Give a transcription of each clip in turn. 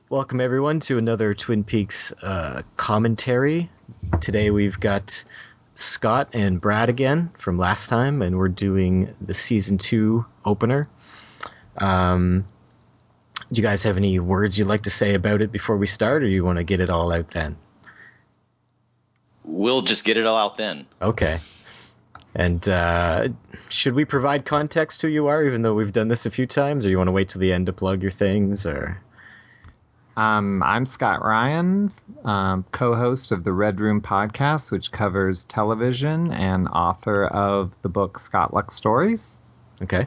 Welcome, everyone, to another Twin Peaks commentary. Today we've got Scott and Brad again from last time, and we're doing the Season 2 opener. Do you guys have any words you'd like to say about it before we start, or you want to get it all out then? We'll just get it all out then. Okay. And should we provide context who you are, even though we've done this a few times, or you want to wait till the end to plug your things, or... I'm Scott Ryan, co-host of the Red Room podcast, which covers television, and author of the book Scott Luck Stories. Okay.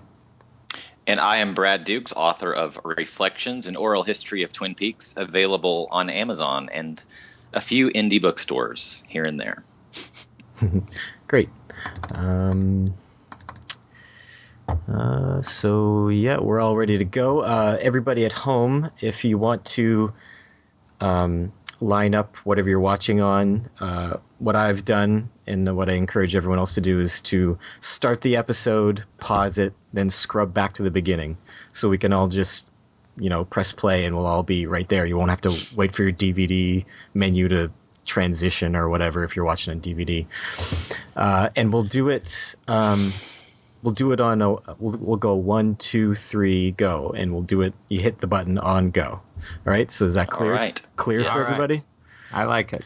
And I am Brad Dukes, author of Reflections, an Oral History of Twin Peaks, available on Amazon and a few indie bookstores here and there. Great. So yeah, we're all ready to go. Everybody at home, if you want to line up whatever you're watching on, what I've done and what I encourage everyone else to do is to start the episode, pause it, then scrub back to the beginning, so we can all just, press play and we'll all be right there. You won't have to wait for your DVD menu to transition or whatever if you're watching on DVD. And we'll do it. We'll do it on we'll go 1, 2, 3, go, and we'll do it. You hit the button on go. All right. So is that clear? All right. Clear Yes. for everybody? I like it.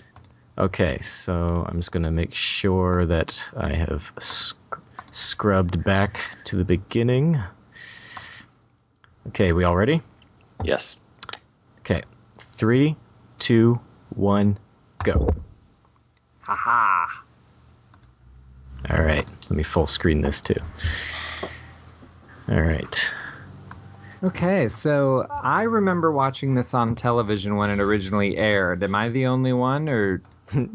Okay. So I'm just going to make sure that I have scrubbed back to the beginning. Okay. We all ready? Yes. Okay. 3, 2, 1, go. Haha. All right. Let me full screen this too. All right. Okay, so I remember watching this on television when it originally aired. Am I the only one, or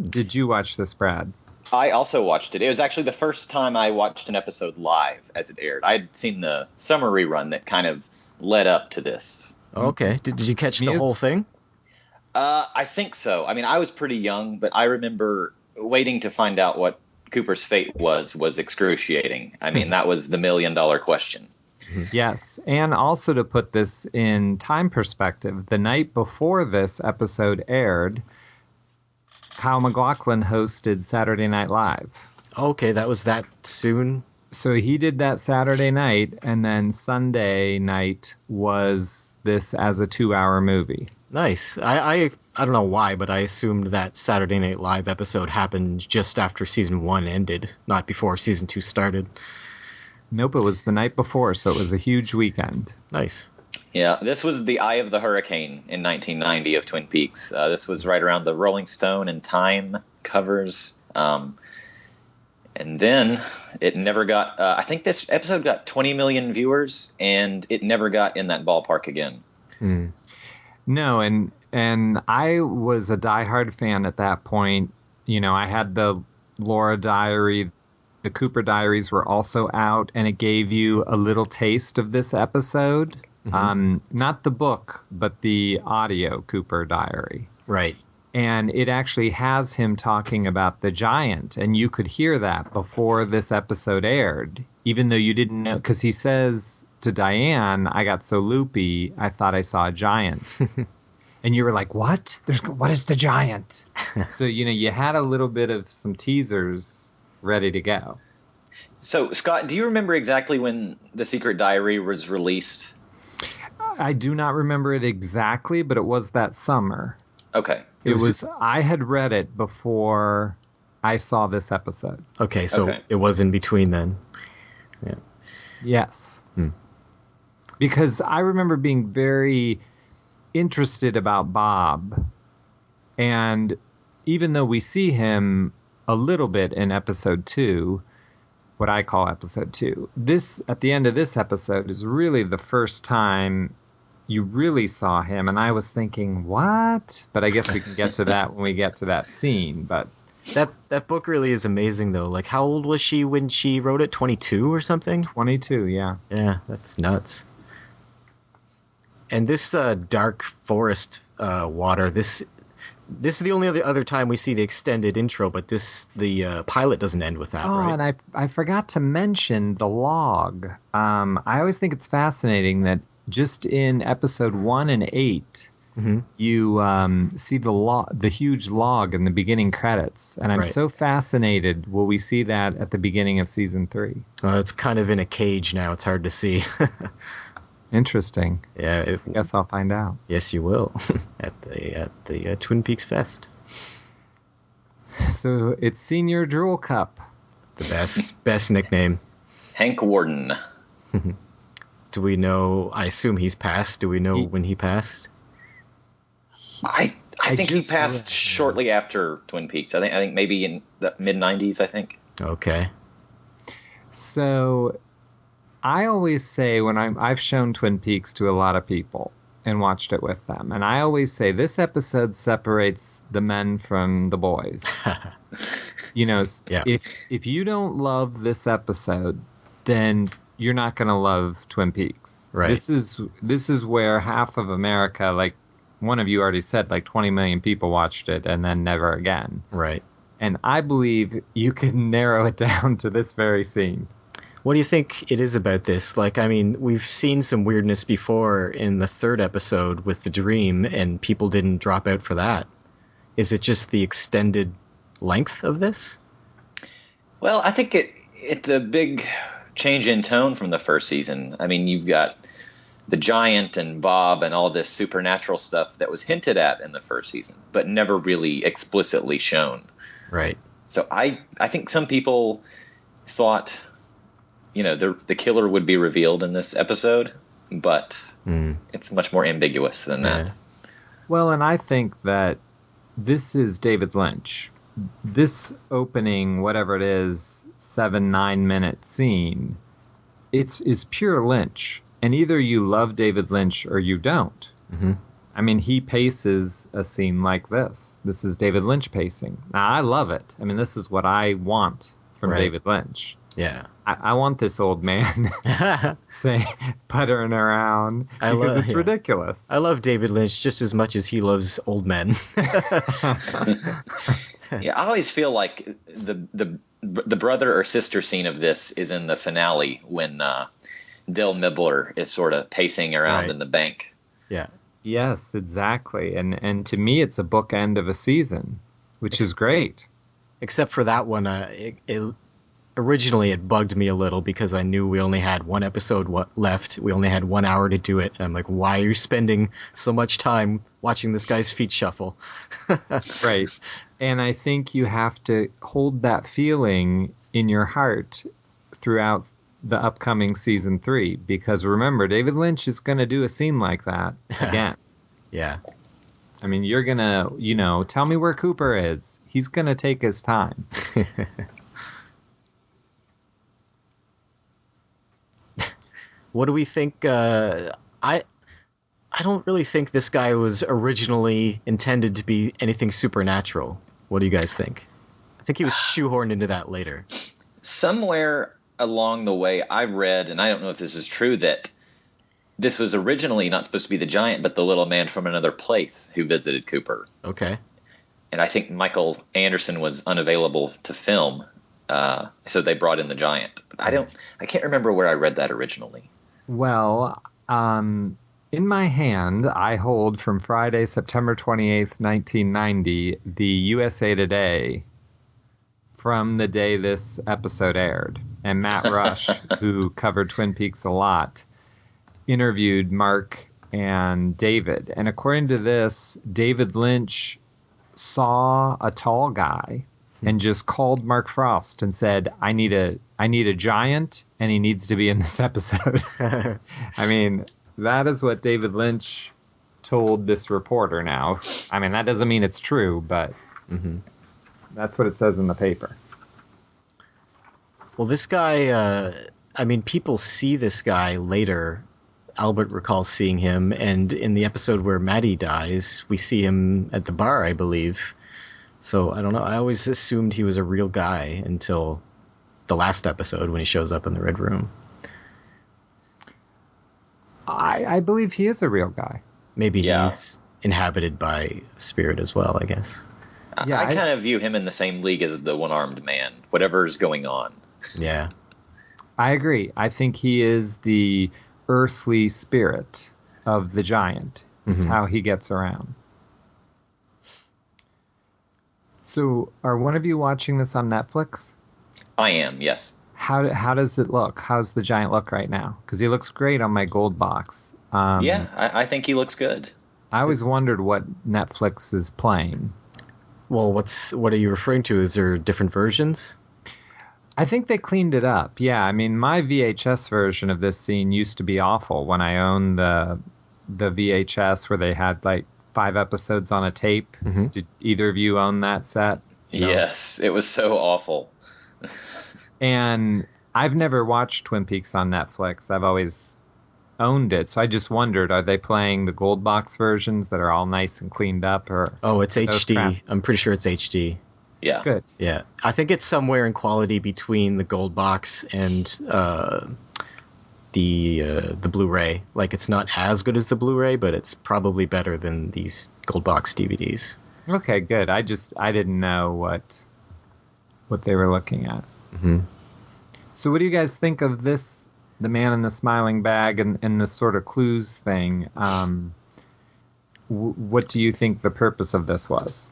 did you watch this, Brad? I also watched it. It was actually the first time I watched an episode live as it aired. I'd seen the summer rerun that kind of led up to this. Okay. Did you catch the whole thing? I think so. I mean, I was pretty young, but I remember waiting to find out what Cooper's fate was excruciating. I mean, that was the $1 million question. Yes, and also to put this in time perspective, the night before this episode aired, Kyle MacLachlan hosted Saturday Night Live. Okay, that was that soon? So he did that Saturday night, and then Sunday night was this as a 2-hour movie. Nice. I don't know why, but I assumed that Saturday Night Live episode happened just after season 1 ended, not before season 2 started. Nope, it was the night before, so it was a huge weekend. Nice. Yeah, this was the eye of the hurricane in 1990 of Twin Peaks. This was right around the Rolling Stone and Time covers. And then it never got, I think this episode got 20 million viewers, and it never got in that ballpark again. No, and I was a diehard fan at that point. I had the Laura Diary, the Cooper Diaries were also out, and it gave you a little taste of this episode. Not the book, but the audio Cooper Diary. Right. And it actually has him talking about the giant, and you could hear that before this episode aired, even though you didn't know, because he says to Diane, I got so loopy, I thought I saw a giant. And you were like, what? What is the giant? So, you had a little bit of some teasers ready to go. So, Scott, do you remember exactly when The Secret Diary was released? I do not remember it exactly, but it was that summer. Okay. I had read it before I saw this episode. Okay, so It was in between then. Yeah. Yes. Because I remember being very interested about Bob. And even though we see him a little bit in episode 2, what I call episode 2, this, at the end of this episode, is really the first time you really saw him, and I was thinking, what? But I guess we can get to that when we get to that scene. But that book really is amazing, though. Like, how old was she when she wrote it? 22 or something? 22, yeah. Yeah, that's nuts. And this dark forest water, this is the only other time we see the extended intro, but the pilot doesn't end with that, right? And I forgot to mention the log. I always think it's fascinating that just in episode 1 and 8, Mm-hmm. you see the huge log in the beginning credits, and I'm Right. so fascinated. Will we see that at the beginning of season 3? It's kind of in a cage now. It's hard to see. Interesting. Yeah. I guess I'll find out. Yes, you will at the Twin Peaks Fest. So it's Senior Drool Cup. The best nickname. Hank Warden. Do we know? I assume he's passed. Do we know when he passed? I think he just passed read- shortly after Twin Peaks. I think maybe in the mid 90s. I think. Okay. So I always say when I've shown Twin Peaks to a lot of people and watched it with them, and I always say this episode separates the men from the boys. You know, Yeah. if you don't love this episode, then you're not going to love Twin Peaks. Right. This is where half of America, like one of you already said, like 20 million people watched it and then never again. Right. And I believe you can narrow it down to this very scene. What do you think it is about this? Like, I mean, we've seen some weirdness before in the 3rd episode with the dream, and people didn't drop out for that. Is it just the extended length of this? Well, I think it's a big change in tone from the first season. I mean, you've got the giant and Bob and all this supernatural stuff that was hinted at in the first season, but never really explicitly shown. Right. So I think some people thought, the killer would be revealed in this episode, but it's much more ambiguous than that. Well, and I think that this is David Lynch. This opening, whatever it is, 7-9 minute scene, is pure Lynch. And either you love David Lynch or you don't. Mm-hmm. I mean, he paces a scene like this. This is David Lynch pacing. Now, I love it. I mean, this is what I want from Right. David Lynch. Yeah. I want this old man say puttering around because it's ridiculous. I love David Lynch just as much as he loves old men. Yeah, I always feel like the brother or sister scene of this is in the finale when Dill Mibbler is sort of pacing around Right. in the bank. Yeah. Yes, exactly. And to me, it's a bookend of a season, which is great. Except for that one, originally it bugged me a little because I knew we only had one episode left. We only had 1 hour to do it. And I'm like, why are you spending so much time watching this guy's feet shuffle? Right. And I think you have to hold that feeling in your heart throughout the upcoming season 3, because remember, David Lynch is going to do a scene like that again. Yeah. I mean, you're going to, tell me where Cooper is. He's going to take his time. What do we think? I don't really think this guy was originally intended to be anything supernatural. What do you guys think? I think he was shoehorned into that later. Somewhere along the way, I read, and I don't know if this is true, that this was originally not supposed to be the giant, but the little man from another place who visited Cooper. Okay. And I think Michael Anderson was unavailable to film, so they brought in the giant. But I can't remember where I read that originally. Well, in my hand, I hold from Friday, September 28th, 1990, the USA Today from the day this episode aired. And Matt Rush, who covered Twin Peaks a lot, interviewed Mark and David. And according to this, David Lynch saw a tall guy and just called Mark Frost and said, I need a giant, and he needs to be in this episode. I mean, that is what David Lynch told this reporter now. I mean, that doesn't mean it's true, but that's what it says in the paper. Well, this guy, people see this guy later. Albert recalls seeing him, and in the episode where Maddie dies, we see him at the bar, I believe. So, I don't know. I always assumed he was a real guy until the last episode when he shows up in the Red Room. I believe he is a real guy. Maybe he's inhabited by spirit as well, I guess. Yeah, I kind of view him in the same league as the one-armed man, whatever's going on. Yeah. I agree. I think he is the earthly spirit of the giant. It's how he gets around. So, are one of you watching this on Netflix? I am, yes. How does it look? How's the giant look right now? Because he looks great on my gold box. Yeah, I think he looks good. I always wondered what Netflix is playing. Well, what are you referring to? Is there different versions? I think they cleaned it up. Yeah, I mean, my VHS version of this scene used to be awful when I owned the VHS where they had like 5 episodes on a tape. Mm-hmm. Did either of you own that set? No. Yes, it was so awful. And I've never watched Twin Peaks on Netflix. I've always owned it. So I just wondered, are they playing the gold box versions that are all nice and cleaned up? Or Oh, it's those crap? HD. I'm pretty sure it's HD. Yeah. Good. Yeah. I think it's somewhere in quality between the gold box and the Blu-ray. Like, it's not as good as the Blu-ray, but it's probably better than these gold box DVDs. Okay, good. I didn't know what they were looking at. Mm-hmm. So what do you guys think of this, the man in the smiling bag and this sort of clues thing? What do you think the purpose of this was?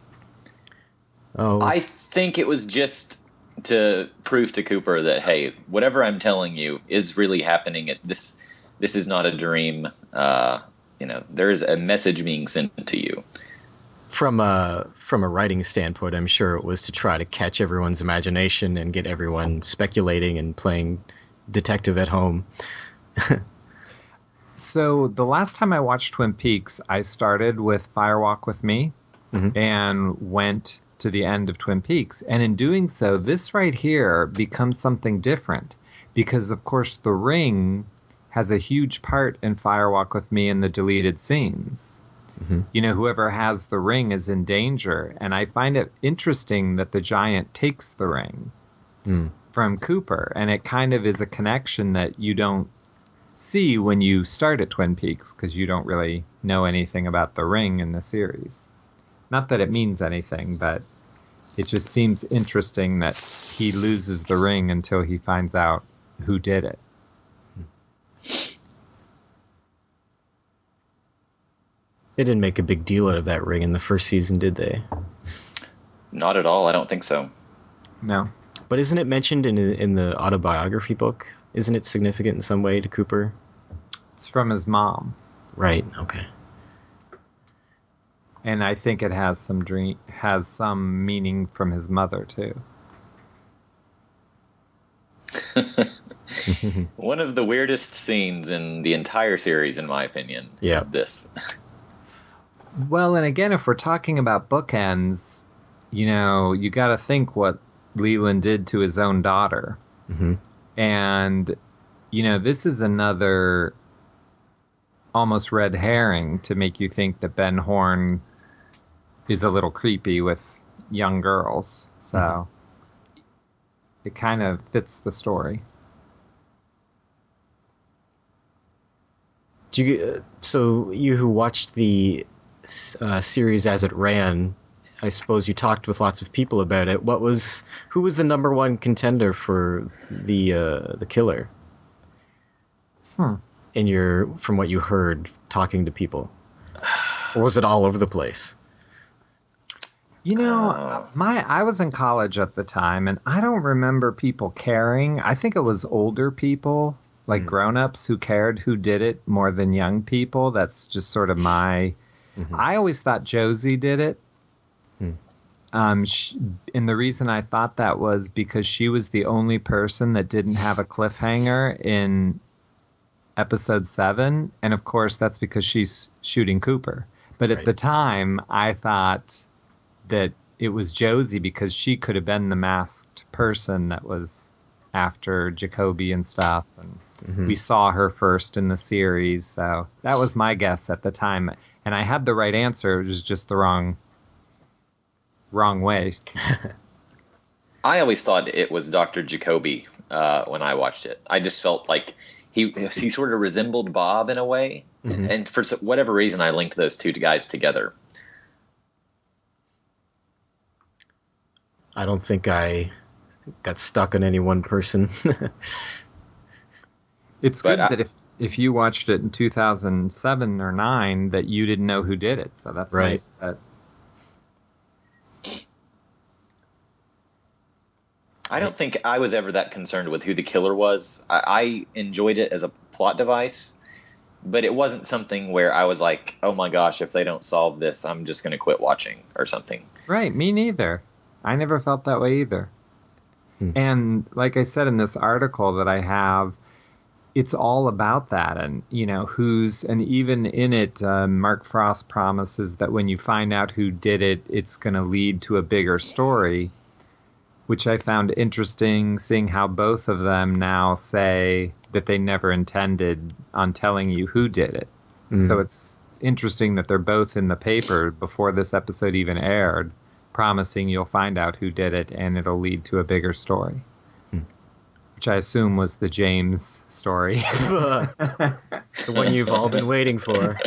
Oh, I think it was just to prove to Cooper that, hey, whatever I'm telling you is really happening. This is not a dream. There is a message being sent to you. from a writing standpoint, I'm sure it was to try to catch everyone's imagination and get everyone speculating and playing detective at home. So the last time I watched Twin Peaks, I started with Firewalk with Me and went to the end of Twin Peaks. And in doing so, this right here becomes something different because, of course, The Ring has a huge part in Firewalk with Me in the deleted scenes. You know, whoever has the ring is in danger. And I find it interesting that the giant takes the ring from Cooper. And it kind of is a connection that you don't see when you start at Twin Peaks because you don't really know anything about the ring in the series. Not that it means anything, but it just seems interesting that he loses the ring until he finds out who did it. They didn't make a big deal out of that ring in the first season, did they? Not at all. I don't think so. No. But isn't it mentioned in the autobiography book? Isn't it significant in some way to Cooper? It's from his mom. Right. Okay. And I think it has some meaning from his mother too. One of the weirdest scenes in the entire series, in my opinion, is this. Well, and again, if we're talking about bookends, you know, you got to think what Leland did to his own daughter. And, you know, this is another almost red herring to make you think that Ben Horne is a little creepy with young girls. So it kind of fits the story. So you who watched the series as it ran, I suppose you talked with lots of people about it. Who was the number one contender for the killer? From what you heard talking to people, or was it all over the place? You know, I was in college at the time, and I don't remember people caring. I think it was older people, like grown-ups, who cared who did it more than young people. That's just sort of my... I always thought Josie did it. And the reason I thought that was because she was the only person that didn't have a cliffhanger in episode 7. And of course, that's because she's shooting Cooper. But at the time, I thought that it was Josie because she could have been the masked person that was after Jacoby and stuff. And we saw her first in the series. So that was my guess at the time. And I had the right answer. It was just the wrong way. I always thought it was Dr. Jacoby when I watched it. I just felt like he sort of resembled Bob in a way. And for whatever reason, I linked those two guys together. I don't think I got stuck on any one person. It's good that if you watched it in 2007 or 9, that you didn't know who did it. So that's Right. nice. That I don't think I was ever that concerned with who the killer was. I enjoyed it as a plot device, but it wasn't something where I was like, oh my gosh, if they don't solve this, I'm just going to quit watching or something. right, me neither. I never felt that way either. And like I said in this article that I have, it's all about that. And, you know, and even in it, Mark Frost promises that when you find out who did it, it's going to lead to a bigger story, which I found interesting, seeing how both of them now say that they never intended on telling you who did it. So it's interesting that they're both in the paper before this episode even aired, promising you'll find out who did it and it'll lead to a bigger story. Which I assume was the James story. The one you've all been waiting for.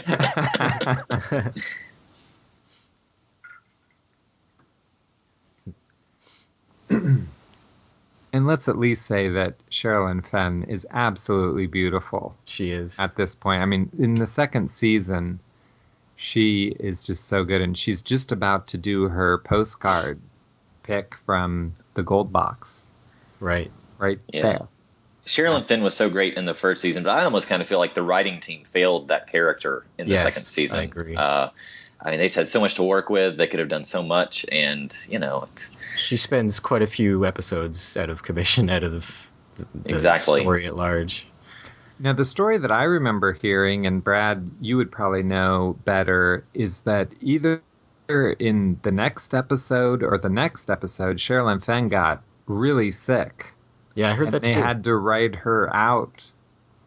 And let's at least say that Sherilyn Fenn is absolutely beautiful. She is. At this point. I mean, in the second season, she is just so good. And she's just about to do her postcard pick from the gold box. Right. Right there. Sherilyn Fenn was so great in the first season, but I almost kind of feel like the writing team failed that character in the second season. I agree. I mean, they just had so much to work with. They could have done so much, and, you know. She spends quite a few episodes out of commission, out of the story at large. Now, the story that I remember hearing, and Brad, you would probably know better, is that either in the next episode or the next episode, Sherilyn Fenn got really sick. Yeah, I heard that they too. had to write her out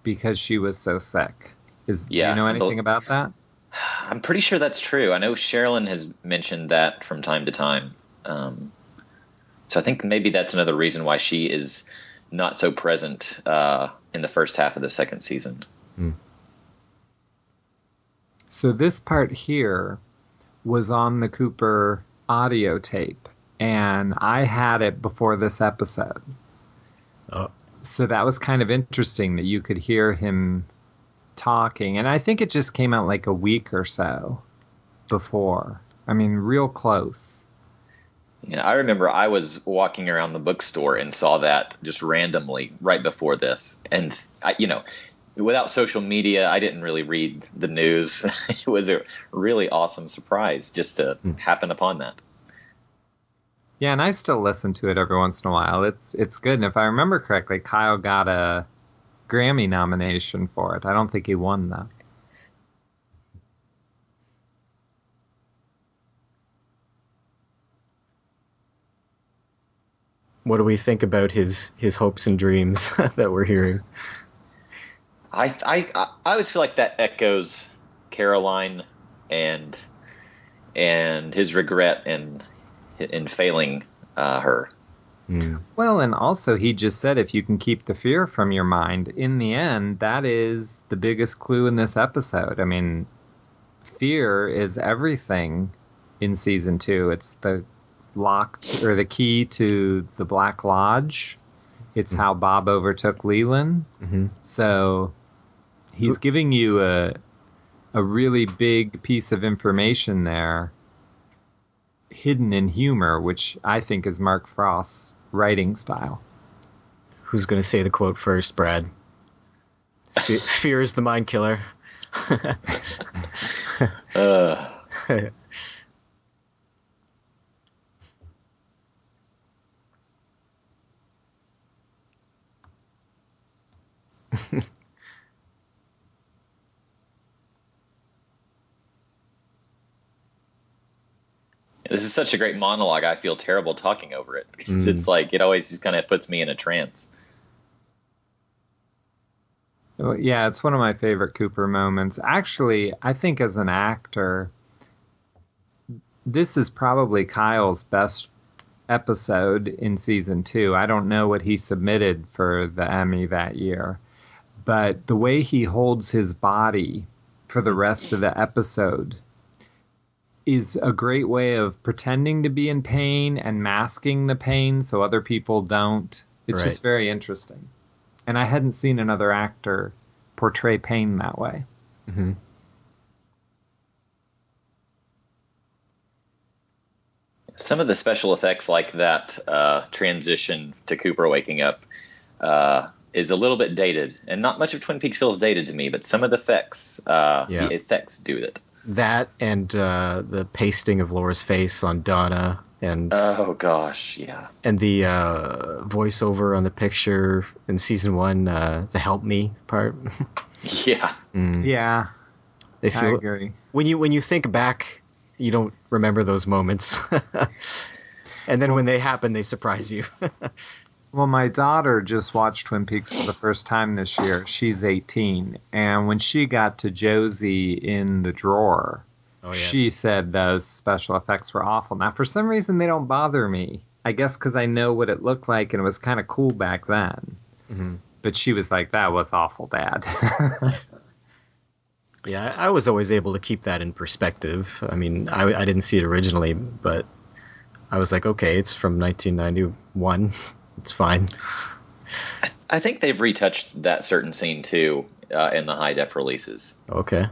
because she was so sick. Do you know anything about that? I'm pretty sure that's true. I know Sherilyn has mentioned that from time to time. So I think maybe that's another reason why she is not so present in the first half of the second season. So this part here was on the Cooper audio tape, and I had it before this episode. Oh. So that was kind of interesting that you could hear him talking. And I think it just came out like a week or so before. I mean, real close. Yeah, I remember I was walking around the bookstore and saw that just randomly right before this. And, without social media, I didn't really read the news. It was a really awesome surprise just to happen upon that. Yeah, and I still listen to it every once in a while. It's good. And if I remember correctly, Kyle got a Grammy nomination for it. I don't think he won, though. What do we think about his hopes and dreams that we're hearing? I always feel like that echoes Caroline and his regret in failing her. Well, and also he just said if you can keep the fear from your mind, in the end, that is the biggest clue in this episode. I mean, fear is everything in season 2. It's the the key to the Black Lodge. It's how Bob overtook Leland. So he's giving you a really big piece of information there, hidden in humor, which I think is Mark Frost's writing style. Who's going to say the quote first, Brad? Fear is the mind killer. This is such a great monologue. I feel terrible talking over it because it's like it always just kind of puts me in a trance. Yeah, it's one of my favorite Cooper moments. Actually, I think as an actor, this is probably Kyle's best episode in season 2. I don't know what he submitted for the Emmy that year, but the way he holds his body for the rest of the episode is a great way of pretending to be in pain and masking the pain so other people don't. It's just very interesting. And I hadn't seen another actor portray pain that way. Mm-hmm. Some of the special effects, like that transition to Cooper waking up, is a little bit dated, and not much of Twin Peaks feels dated to me. But some of the effects do it. That and the pasting of Laura's face on Donna, and oh gosh, yeah, and the voiceover on the picture in season 1, the "Help Me" part. yeah, Yeah, They feel, I agree. When you think back, you don't remember those moments, and then when they happen, they surprise you. Well, my daughter just watched Twin Peaks for the first time this year. She's 18, and when she got to Josie in the drawer, she said those special effects were awful. Now, for some reason, they don't bother me. I guess because I know what it looked like, and it was kind of cool back then. Mm-hmm. But she was like, that was awful, Dad. Yeah, I was always able to keep that in perspective. I mean, I didn't see it originally, but I was like, okay, it's from 1991. It's fine. I think they've retouched that certain scene too in the high def releases. Okay.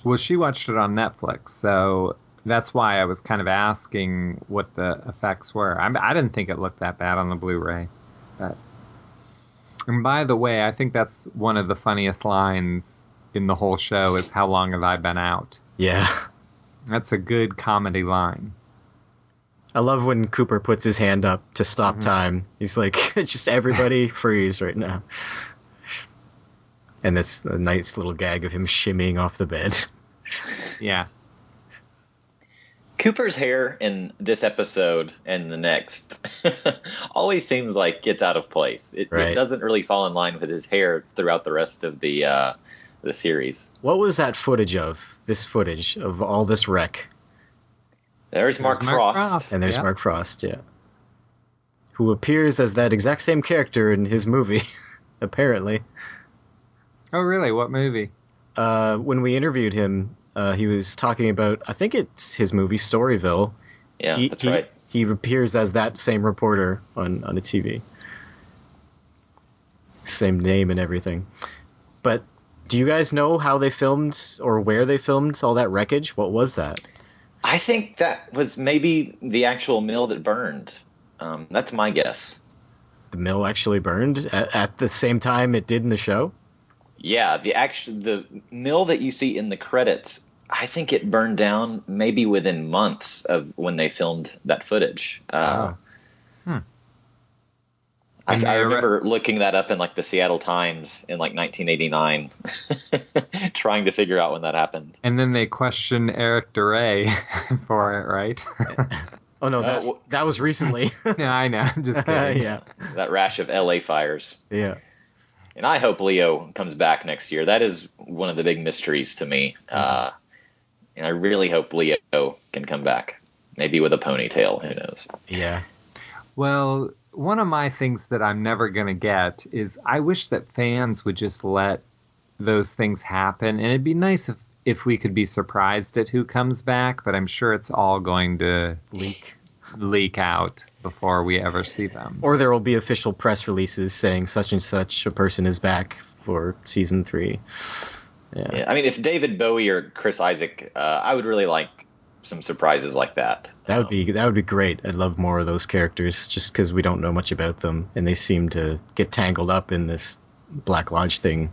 Well, she watched it on Netflix, so that's why I was kind of asking what the effects were. I didn't think it looked that bad on the Blu-ray. But... And by the way, I think that's one of the funniest lines in the whole show is, "How long have I been out?" Yeah. That's a good comedy line. I love when Cooper puts his hand up to stop time. He's like, just everybody freeze right now. And that's a nice little gag of him shimmying off the bed. Yeah. Cooper's hair in this episode and the next always seems like it's out of place. It doesn't really fall in line with his hair throughout the rest of the series. What was that footage of? This footage of all this wreck? There's Mark Frost. And there's Mark Frost, yeah. Who appears as that exact same character in his movie, apparently. Oh, really? What movie? When we interviewed him, he was talking about, I think it's his movie, Storyville. Yeah, that's right. He appears as that same reporter on the TV. Same name and everything. But do you guys know how they filmed or where they filmed all that wreckage? What was that? I think that was maybe the actual mill that burned. That's my guess. The mill actually burned at the same time it did in the show? Yeah, the mill that you see in the credits, I think it burned down maybe within months of when they filmed that footage. I remember looking that up in like the Seattle Times in like 1989, trying to figure out when that happened. And then they questioned Eric DeRay for it, right? Oh no, that was recently. Yeah, I know. I'm just kidding. Yeah, that rash of LA fires. Yeah. And I hope Leo comes back next year. That is one of the big mysteries to me. And I really hope Leo can come back. Maybe with a ponytail. Who knows? Yeah. Well, one of my things that I'm never going to get is I wish that fans would just let those things happen. And it'd be nice if we could be surprised at who comes back, but I'm sure it's all going to leak out before we ever see them. Or there will be official press releases saying such and such a person is back for season 3. Yeah. I mean, if David Bowie or Chris Isaac, I would really like some surprises like that. That would be great. I'd love more of those characters just because we don't know much about them and they seem to get tangled up in this Black Lodge thing.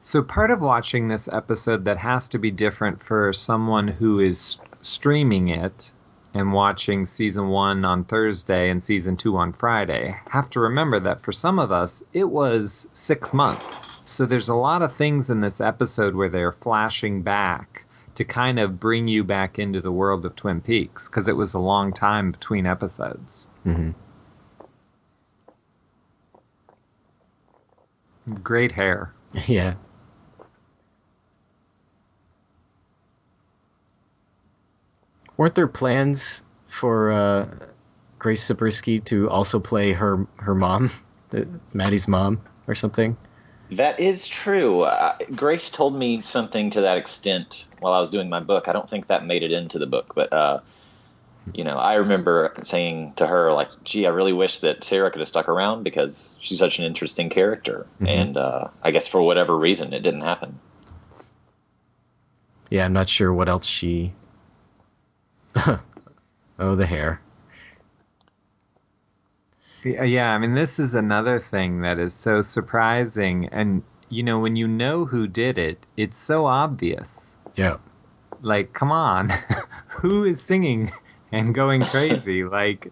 So part of watching this episode that has to be different for someone who is streaming it and watching season 1 on Thursday and season 2 on Friday, have to remember that for some of us, it was 6 months. So there's a lot of things in this episode where they're flashing back to kind of bring you back into the world of Twin Peaks, because it was a long time between episodes. Mm-hmm. Great hair. Yeah. Weren't there plans for Grace Zabriskie to also play her mom, Maddie's mom, or something? That is true. Grace told me something to that extent while I was doing my book. I don't think that made it into the book, but I remember saying to her, like, gee, I really wish that Sarah could have stuck around because she's such an interesting character. Mhm. And I guess for whatever reason, it didn't happen. Yeah, I'm not sure what else she... Oh, the hair. Yeah, I mean, this is another thing that is so surprising. And, when you know who did it, it's so obvious. Yeah. Like, come on. Who is singing and going crazy? Like,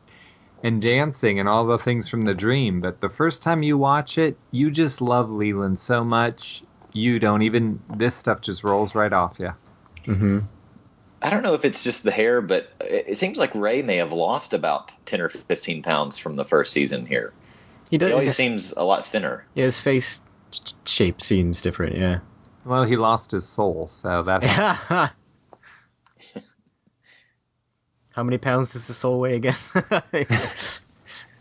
and dancing and all the things from the dream. But the first time you watch it, you just love Leland so much. You don't even, this stuff just rolls right off you. Mm-hmm. I don't know if it's just the hair, but it seems like Ray may have lost about 10 or 15 pounds from the first season here. He does. He always seems a lot thinner. Yeah, his face shape seems different, yeah. Well, he lost his soul, so that. How many pounds does the soul weigh again?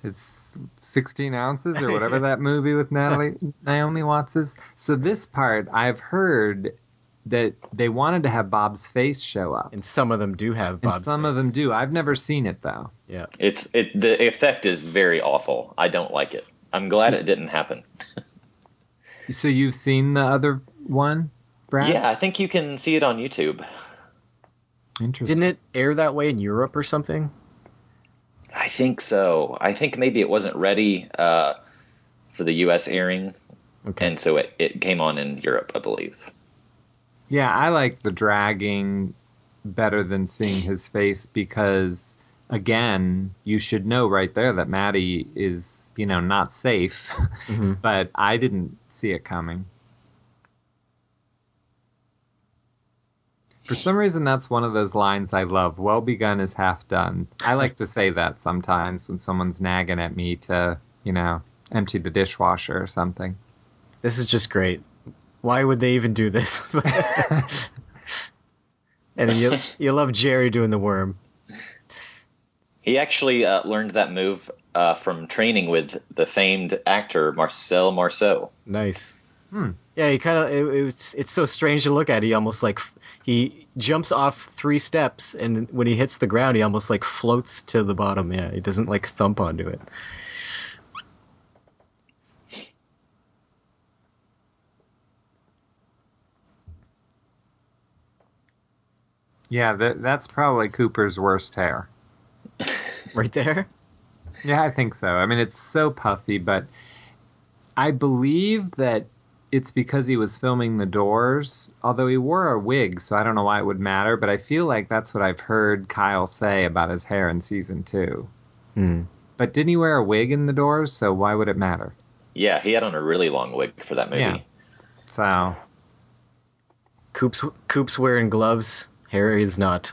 It's 16 ounces or whatever that movie with Naomi Watts is. So this part, I've heard that they wanted to have Bob's face show up. And some of them do have Bob's And some face. of them do. I've never seen it, though. Yeah. The effect is very awful. I don't like it. I'm glad it didn't happen. So you've seen the other one, Brad? Yeah, I think you can see it on YouTube. Interesting. Didn't it air that way in Europe or something? I think so. I think maybe it wasn't ready for the U.S. airing, Okay. and so it came on in Europe, I believe. Yeah, I like the dragging better than seeing his face because, again, you should know right there that Maddie is, not safe. Mm-hmm. But I didn't see it coming. For some reason, that's one of those lines I love. Well begun is half done. I like to say that sometimes when someone's nagging at me to, empty the dishwasher or something. This is just great. Why would they even do this? And you love Jerry doing the worm. He actually learned that move from training with the famed actor Marcel Marceau. Nice. Yeah, he kind of it's so strange to look at. He almost he jumps off 3 steps, and when he hits the ground, he almost floats to the bottom. Yeah, he doesn't thump onto it. Yeah, that's probably Cooper's worst hair. Right there. Yeah, I think so. I mean, it's so puffy, but I believe that it's because he was filming The Doors, although he wore a wig, so I don't know why it would matter, but I feel like that's what I've heard Kyle say about his hair in season 2. But didn't he wear a wig in The Doors, so why would it matter? Yeah, he had on a really long wig for that movie. Yeah. So... Coop's wearing gloves. Harry is not.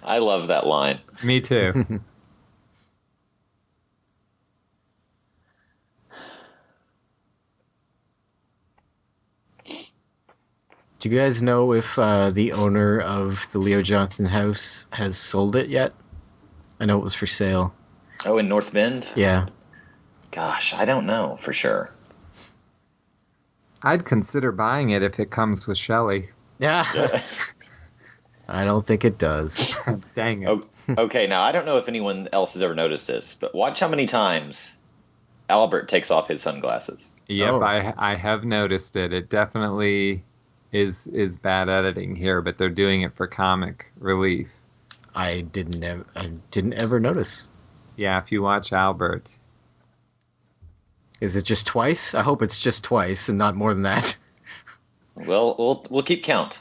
I love that line. Me too. Do you guys know if the owner of the Leo Johnson house has sold it yet? I know it was for sale. Oh, in North Bend? Yeah. Gosh, I don't know for sure. I'd consider buying it if it comes with Shelly. Yeah. I don't think it does. Dang it. Okay, now I don't know if anyone else has ever noticed this, but watch how many times Albert takes off his sunglasses. Yep, Oh. I have noticed it. It definitely is bad editing here, but they're doing it for comic relief. I didn't ever notice. Yeah, if you watch Albert. Is it just twice? I hope it's just twice and not more than that. Well, we'll keep count.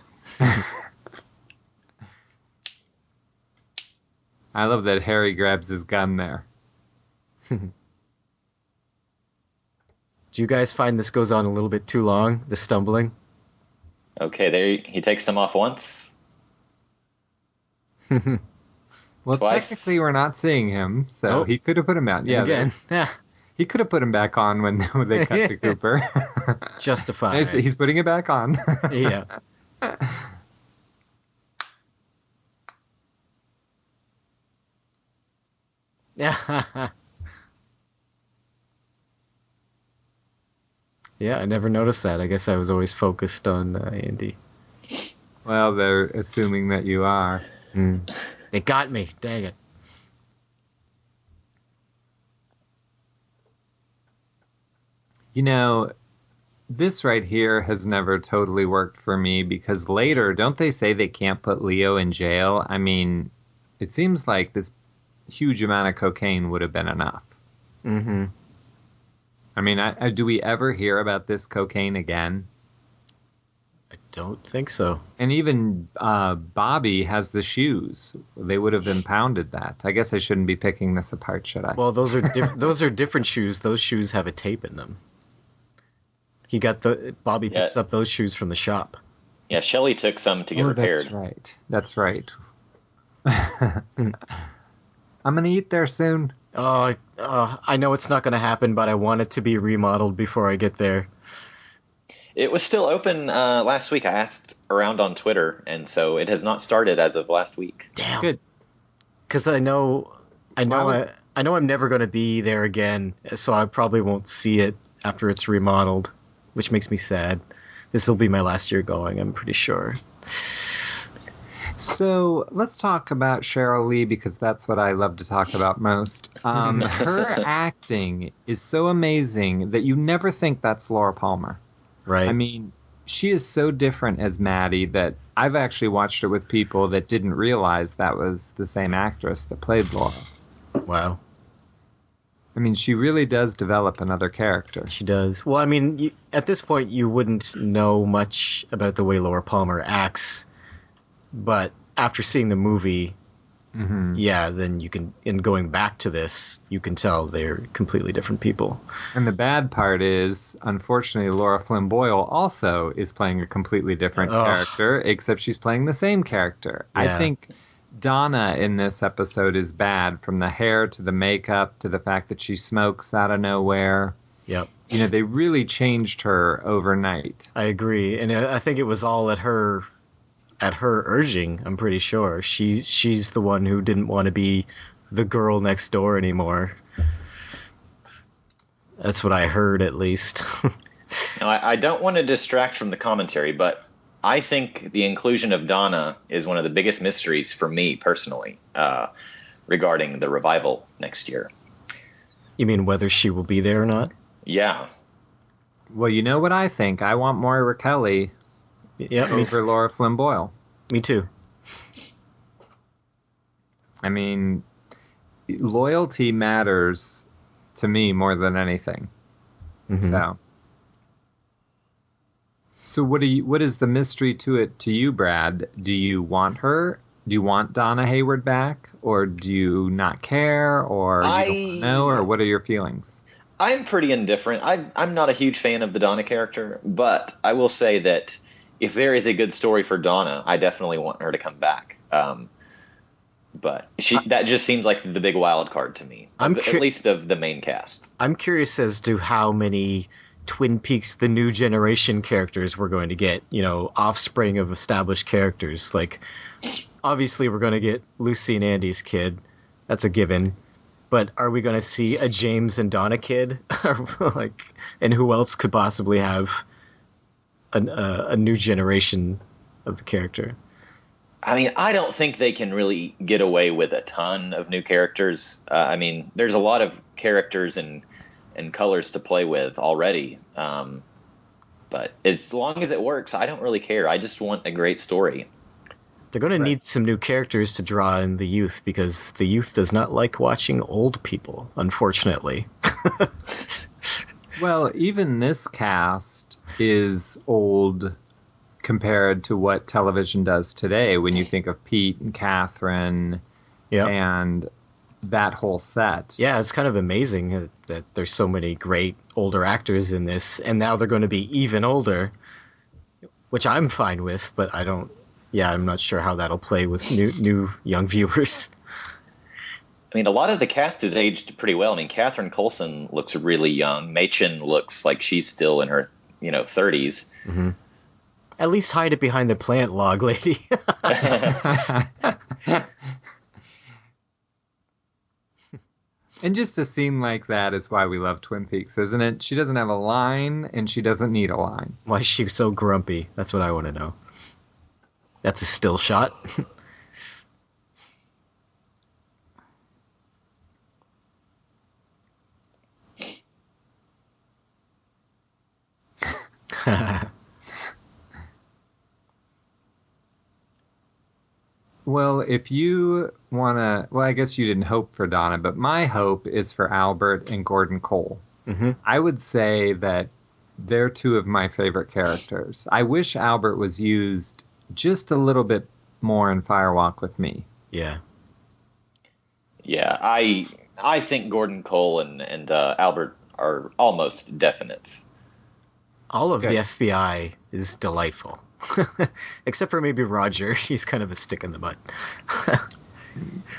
I love that Harry grabs his gun there. Do you guys find this goes on a little bit too long, the stumbling? Okay, there he takes them off once. Well, Twice. technically we're not seeing him, so Nope. he could have put him out. Yeah, Again. Yeah. he could have put him back on when they cut to Cooper. Justified. He's putting it back on. Yeah. Yeah. Yeah, I never noticed that. I guess I was always focused on Andy. Well, they're assuming that you are. They got me. Dang it. You know, this right here has never totally worked for me because later, don't they say they can't put Leo in jail? I mean, it seems like this huge amount of cocaine would have been enough. Mm-hmm. I mean, do we ever hear about this cocaine again? I don't think so. And even Bobby has the shoes. They would have impounded that. I guess I shouldn't be picking this apart, should I? Well, those are those are different shoes. Those shoes have a tape in them. Bobby picks up those shoes from the shop. Yeah, Shelly took some to get repaired. That's right. I'm gonna eat there soon. I know it's not going to happen, but I want it to be remodeled before I get there. It was still open last week. I asked around on Twitter, and so it has not started as of last week. Damn. Good. Because I know I'm never going to be there again, so I probably won't see it after it's remodeled, which makes me sad. This will be my last year going, I'm pretty sure. So let's talk about Cheryl Lee because that's what I love to talk about most. Her acting is so amazing that you never think that's Laura Palmer. Right. I mean, she is so different as Maddie that I've actually watched it with people that didn't realize that was the same actress that played Laura. Wow. I mean, she really does develop another character. She does. Well, I mean, at this point, you wouldn't know much about the way Laura Palmer acts, but after seeing the movie, yeah, then you can, in going back to this, you can tell they're completely different people. And the bad part is, unfortunately, Laura Flynn Boyle also is playing a completely different character, except she's playing the same character. Yeah. I think Donna in this episode is bad, from the hair to the makeup to the fact that she smokes out of nowhere. Yep. You know, they really changed her overnight. I agree. And I think it was all at her urging, I'm pretty sure. She's the one who didn't want to be the girl next door anymore. That's what I heard, at least. Now, I don't want to distract from the commentary, but I think the inclusion of Donna is one of the biggest mysteries for me personally regarding the revival next year. You mean whether she will be there or not? Yeah. Well, you know what I think. I want Moira Kelly over Laura Flynn Boyle. Me too. I mean, loyalty matters to me more than anything. Mm-hmm. So what is the mystery to it to you, Brad? Do you want her? Do you want Donna Hayward back, or do you not care, or you don't know, or what are your feelings? I'm pretty indifferent. I'm not a huge fan of the Donna character, but I will say that if there is a good story for Donna, I definitely want her to come back. But that just seems like the big wild card to me, at least of the main cast. I'm curious as to how many Twin Peaks The New Generation characters we're going to get, offspring of established characters. Like, obviously we're going to get Lucy and Andy's kid. That's a given. But are we going to see a James and Donna kid? And who else could possibly have a new generation of the character? I mean, I don't think they can really get away with a ton of new characters. I mean, there's a lot of characters and colors to play with already. But as long as it works, I don't really care. I just want a great story. They're going to need some new characters to draw in the youth, because the youth does not like watching old people, unfortunately. Well, even this cast is old compared to what television does today. When you think of Pete and Catherine and that whole set. Yeah, it's kind of amazing that there's so many great older actors in this, and now they're going to be even older, which I'm fine with, but I'm not sure how that'll play with new young viewers. I mean, a lot of the cast is aged pretty well. I mean, Catherine Coulson looks really young. Machen looks like she's still in her, 30s. Mm-hmm. At least hide it behind the plant log, lady. And just a scene like that is why we love Twin Peaks, isn't it? She doesn't have a line, and she doesn't need a line. Why is she so grumpy? That's what I want to know. That's a still shot. Well, if you want to, well, I guess you didn't hope for Donna, but my hope is for Albert and Gordon Cole. Mm-hmm. I would say that they're two of my favorite characters. I wish Albert was used just a little bit more in Firewalk with Me. Yeah. Yeah, I think Gordon Cole and Albert are almost definite. All of the Good. FBI is delightful. Except for maybe Roger. He's kind of a stick in the mud.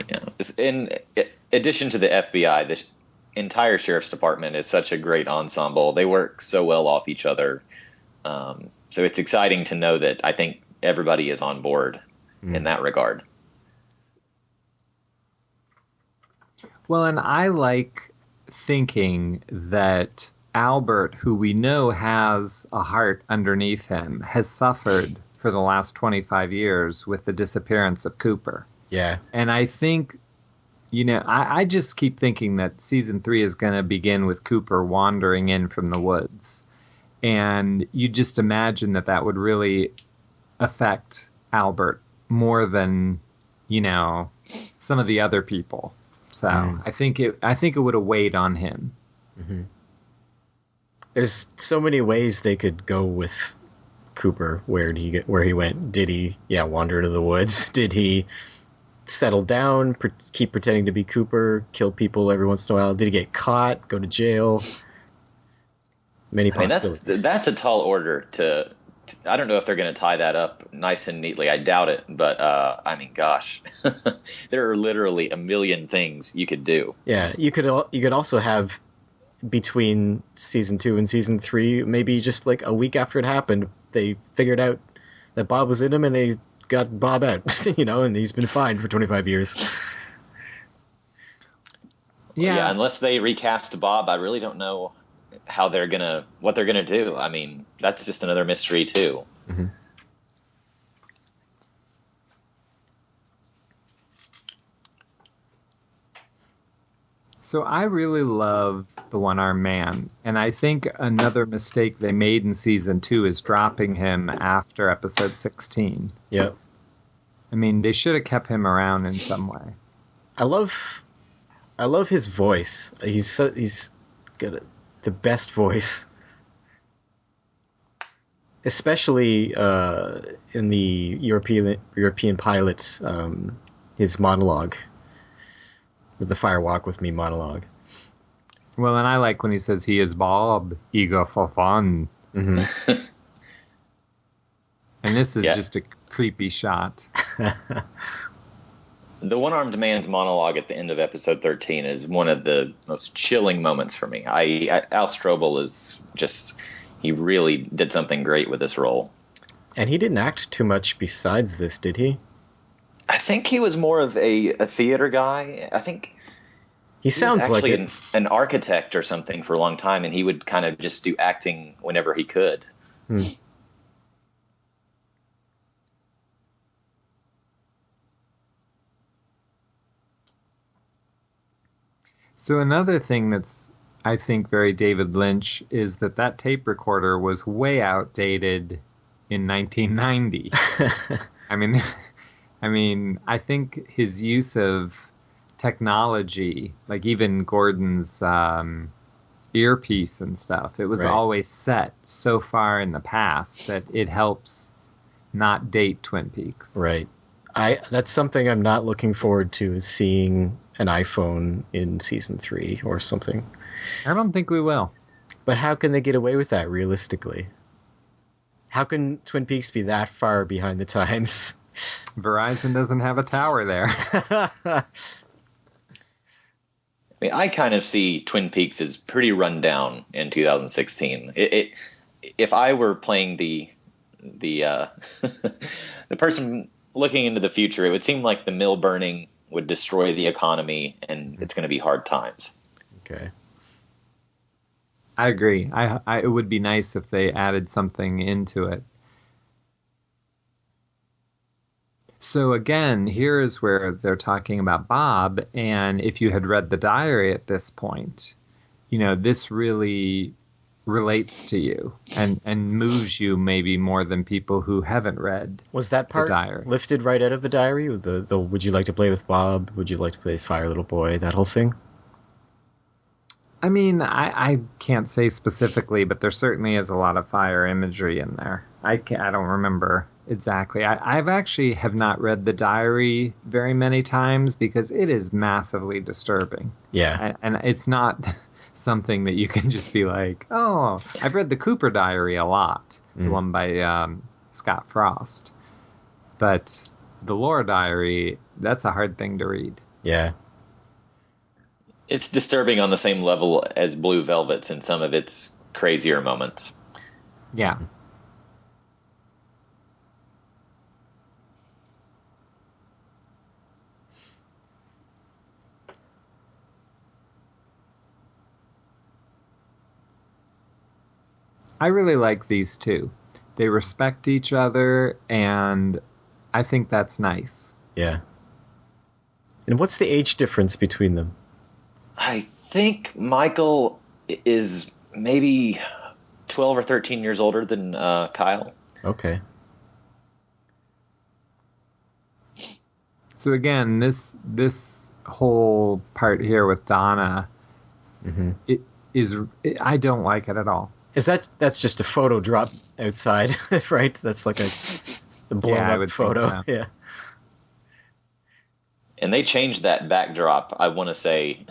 Yeah. In addition to the FBI, this entire sheriff's department is such a great ensemble. They work so well off each other. So it's exciting to know that I think everybody is on board in that regard. Well, and I like thinking that Albert, who we know has a heart underneath him, has suffered for the last 25 years with the disappearance of Cooper. Yeah. And I think, I just keep thinking that season 3 is going to begin with Cooper wandering in from the woods. And you just imagine that that would really affect Albert more than, some of the other people. So I think it would have weighed on him. Mm-hmm. There's so many ways they could go with Cooper. Where he went? Did he, wander into the woods? Did he settle down, keep pretending to be Cooper, kill people every once in a while? Did he get caught, go to jail? Many possibilities. That's a tall order to. I don't know if they're going to tie that up nice and neatly. I doubt it, but gosh, there are literally a million things you could do. Yeah, you could also have between season 2 and season 3, maybe just like a week after it happened, they figured out that Bob was in him and they got Bob out, and he's been fine for 25 years. Yeah, unless they recast Bob, I really don't know what they're gonna do. I mean, that's just another mystery too. Mm-hmm. So I really love the One-Armed Man, and I think another mistake they made in season 2 is dropping him after episode 16. Yep. I mean, they should have kept him around in some way. I love his voice. He's got the best voice, especially in the European pilot. His monologue, with the Firewalk with Me monologue. Well, and I like when he says he is Bob, eager for fun. Mm-hmm. And this is just a creepy shot. The One-Armed Man's monologue at the end of episode 13 is one of the most chilling moments for me. Al Strobel is just, he really did something great with this role. And he didn't act too much besides this, did he? I think he was more of a theater guy. I think he sounds was actually like an architect or something for a long time, and he would kind of just do acting whenever he could. So another thing that's, I think, very David Lynch is that tape recorder was way outdated in 1990. I mean, I think his use of technology, like even Gordon's earpiece and stuff, it was always set so far in the past that it helps not date Twin Peaks. Right. That's something I'm not looking forward to, is seeing an iPhone in season 3 or something. I don't think we will. But how can they get away with that realistically? How can Twin Peaks be that far behind the times? Verizon doesn't have a tower there. I mean, I kind of see Twin Peaks as pretty run down in 2016. If I were playing the the person looking into the future, it would seem like the mill burning would destroy the economy, and it's going to be hard times. Okay. I agree. It would be nice if they added something into it. So again, here is where they're talking about Bob, and if you had read the diary at this point, this really relates to you and moves you maybe more than people who haven't read Was that the part diary. lifted right out of the diary? The would you like to play with Bob? Would you like to play Fire Little Boy? That whole thing? I mean, I can't say specifically, but there certainly is a lot of fire imagery in there. I don't remember exactly. I've actually have not read the diary very many times because it is massively disturbing. Yeah. And it's not something that you can just be like, oh, I've read the Cooper Diary a lot, the one by Scott Frost. But the Laura Diary, that's a hard thing to read. Yeah. It's disturbing on the same level as Blue Velvet's in some of its crazier moments. Yeah. I really like these two. They respect each other, and I think that's nice. Yeah. And what's the age difference between them? I think Michael is maybe 12 or 13 years older than Kyle. Okay. So again, this whole part here with Donna, I don't like it at all. That's just a photo drop outside, right? That's like a blown up photo. So. Yeah. And they changed that backdrop, I want to say,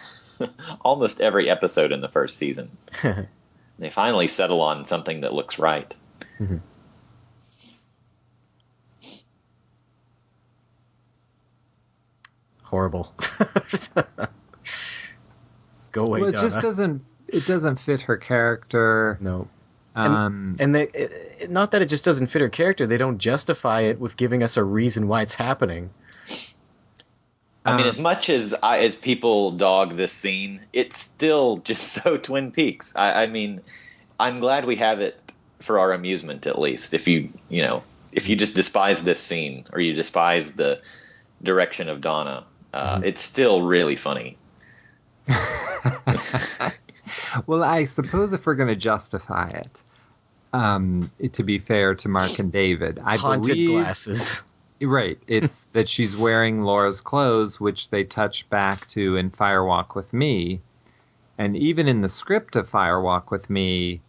almost every episode in the first season. They finally settle on something that looks right. Mm-hmm. Horrible. Go away, well, it Donna. just doesn't fit her character. No. And not that it just doesn't fit her character, they don't justify it with giving us a reason why it's happening. I mean, as much as people dog this scene, it's still just so Twin Peaks. I mean, I'm glad we have it for our amusement, at least. If you just despise this scene or you despise the direction of Donna, it's still really funny. Well, I suppose if we're going to justify it, to be fair to Mark and David, I Haunted believe glasses. Right. It's that she's wearing Laura's clothes, which they touch back to in Firewalk with Me. And even in the script of Firewalk with Me,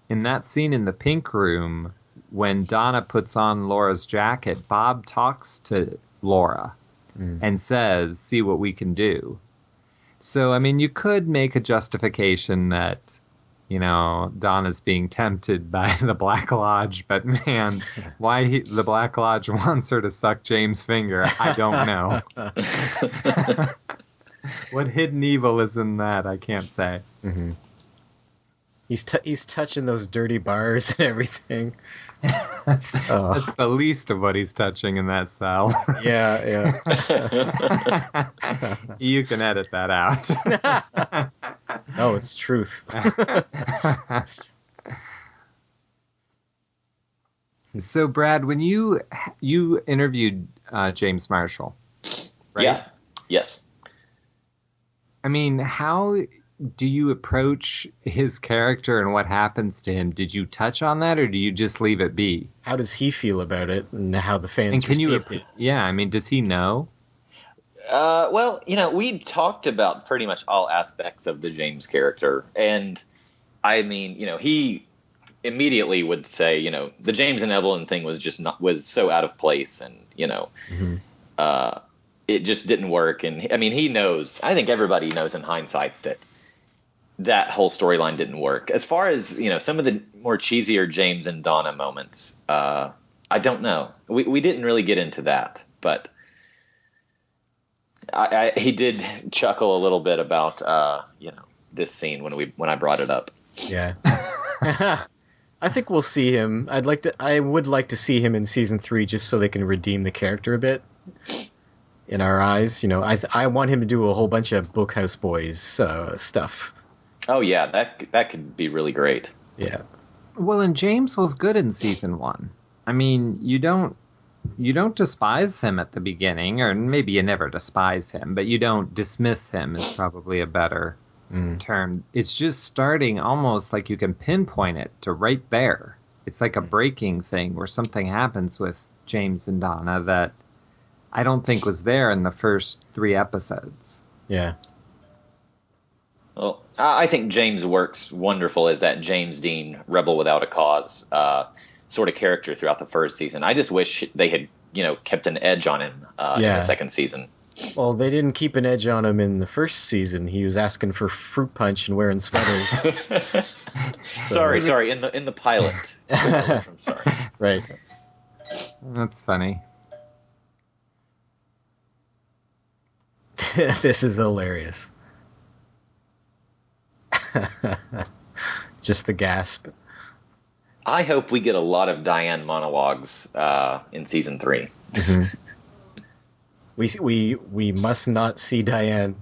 in that scene in the pink room, when Donna puts on Laura's jacket, Bob talks to Laura and says, "See what we can do." So, I mean, you could make a justification that, Donna's being tempted by the Black Lodge, but man, why the Black Lodge wants her to suck James' finger, I don't know. What hidden evil is in that, I can't say. Mm-hmm. He's touching those dirty bars and everything. That's the least of what he's touching in that cell. Yeah. You can edit that out. No, it's truth. So, Brad, when you interviewed James Marshall, right? Yeah. Yes. I mean, how do you approach his character and what happens to him? Did you touch on that, or do you just leave it be? How does he feel about it, and how the fans received it? Yeah, I mean, does he know? Well, we talked about pretty much all aspects of the James character, and I mean, he immediately would say, the James and Evelyn thing was so out of place, and it just didn't work. And I mean, he knows. I think everybody knows in hindsight that whole storyline didn't work. As far as some of the more cheesier James and Donna moments, I don't know. We didn't really get into that, but he did chuckle a little bit about this scene when I brought it up. Yeah. I think we'll see him. I would like to see him in season 3 just so they can redeem the character a bit in our eyes. I want him to do a whole bunch of Bookhouse Boys stuff. Oh yeah, that could be really great. Yeah. Well, and James was good in season 1. I mean, you don't you don't despise him at the beginning, or maybe you never despise him, but you don't dismiss him is probably a better term. It's just starting almost like you can pinpoint it to right there. It's like a breaking thing where something happens with James and Donna that I don't think was there in the first 3 episodes. Yeah. Well, I think James works wonderful as that James Dean rebel without a cause sort of character throughout the first season. I just wish they had, kept an edge on him in the second season. Well, they didn't keep an edge on him in the first season. He was asking for fruit punch and wearing sweaters. Sorry. In the pilot. I'm sorry. Right. That's funny. This is hilarious. Just the gasp. I hope we get a lot of Diane monologues in season 3. Mm-hmm. We must not see Diane.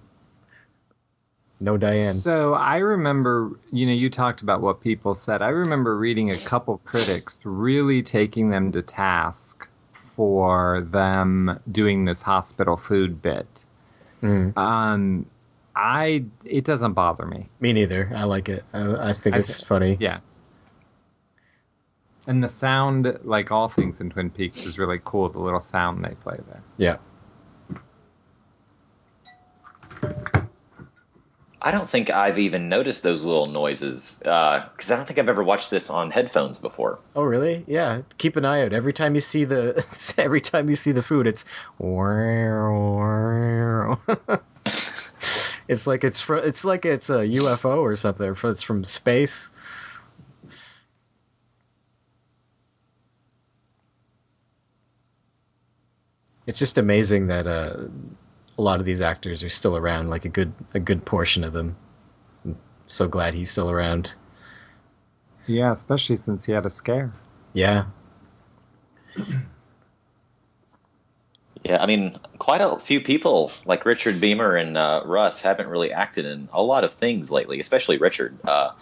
No Diane. So I remember, you talked about what people said. I remember reading a couple critics really taking them to task for them doing this hospital food bit. Mm. It doesn't bother me. Me neither. I like it. I think it's funny. Yeah. And the sound, like all things in Twin Peaks, is really cool. The little sound they play there. Yeah. I don't think I've even noticed those little noises because I don't think I've ever watched this on headphones before. Oh, really? Yeah. Keep an eye out. Every time you see the food, it's it's like it's a UFO or something. It's from space. It's just amazing that a lot of these actors are still around, like a good portion of them. I'm so glad he's still around. Yeah, especially since he had a scare. Yeah. Yeah, I mean, quite a few people like Richard Beamer and Russ haven't really acted in a lot of things lately, especially Richard. I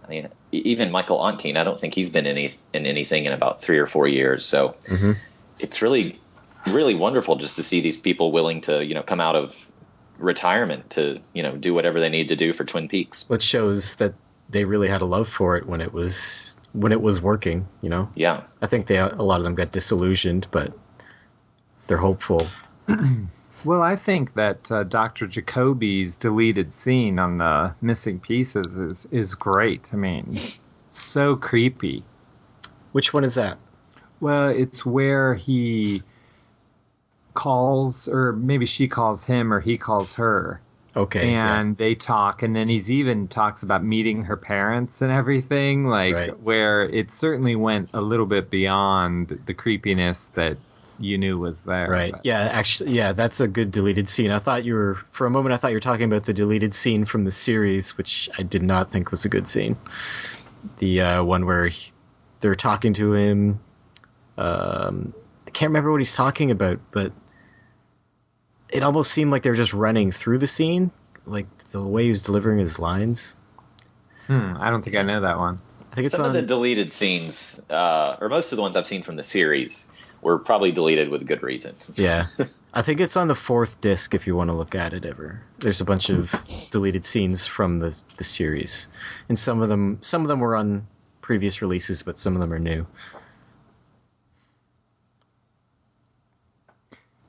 mean, even Michael Ontkean, I don't think he's been in anything in about 3 or 4 years. So It's really, really wonderful just to see these people willing to, come out of retirement to, do whatever they need to do for Twin Peaks. Which shows that they really had a love for it when it was working, Yeah. I think a lot of them got disillusioned, but they're hopeful. Well, I think that Dr. Jacoby's deleted scene on the missing pieces is great. I mean, so creepy. Which one is that? Well, it's where he calls, or maybe she calls him, or he calls her. Okay. And they talk, and then he's even talks about meeting her parents and everything, where it certainly went a little bit beyond the creepiness that you knew was there. Right. But. Yeah, actually, that's a good deleted scene. For a moment, I thought you were talking about the deleted scene from the series, which I did not think was a good scene. The one where they're talking to him. I can't remember what he's talking about, but it almost seemed like they were just running through the scene, like the way he was delivering his lines. I don't think I know that one. I think some of the deleted scenes, or most of the ones I've seen from the series, were probably deleted with good reason. Yeah. I think it's on the 4th disc if you want to look at it ever. There's a bunch of deleted scenes from the series. And some of them were on previous releases, but some of them are new.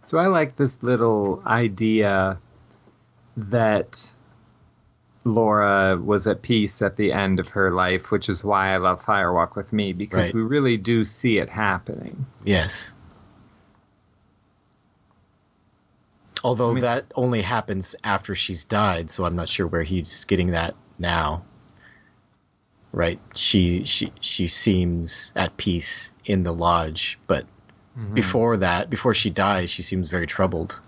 So I like this little idea that Laura was at peace at the end of her life, which is why I love Firewalk with Me, because we really do see it happening. Yes. Although that only happens after she's died, so I'm not sure where he's getting that now. Right? She seems at peace in the lodge, but before she dies, she seems very troubled.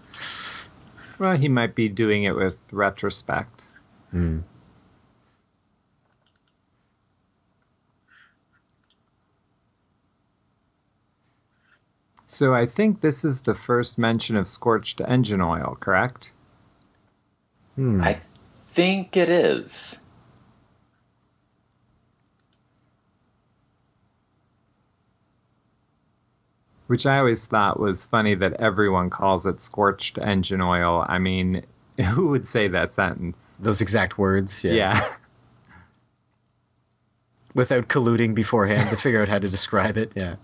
Well, he might be doing it with retrospect. So I think this is the first mention of scorched engine oil, correct? I think it is. Which I always thought was funny that everyone calls it scorched engine oil. I mean, who would say that sentence? Those exact words, yeah. Yeah. Without colluding beforehand to figure out how to describe it, yeah.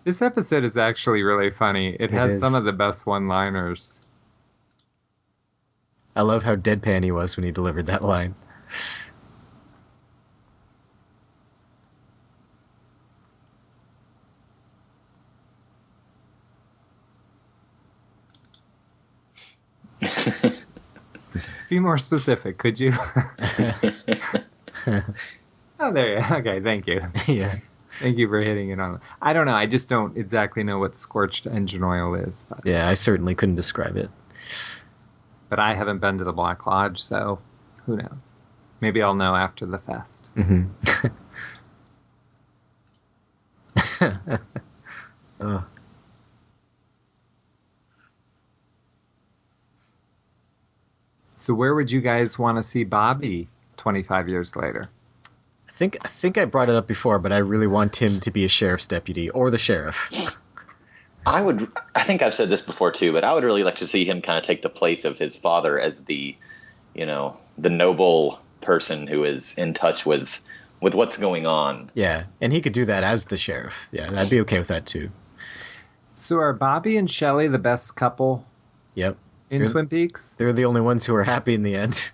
This episode is actually really funny. It has is. some of the best one-liners. I love how deadpan he was when he delivered that line. Be more specific, could you? Oh, there you go. Okay, thank you. Yeah. Thank you for hitting it on. I don't know. I just don't exactly know what scorched engine oil is. But, Yeah, I certainly couldn't describe it. but I haven't been to the Black Lodge, so who knows? Maybe I'll know after the fest. Mm-hmm. Oh. So where would you guys want to see Bobby 25 years later? I think I brought it up before, but I really want him to be a sheriff's deputy or the sheriff. I think I've said this before too, but I would really like to see him kind of take the place of his father as the noble person who is in touch with what's going on. Yeah, and he could do that as the sheriff. Yeah, I'd be okay with that too. So are Bobby and Shelly the best couple Yep. in They're- Twin Peaks? They're the only ones who are happy in the end.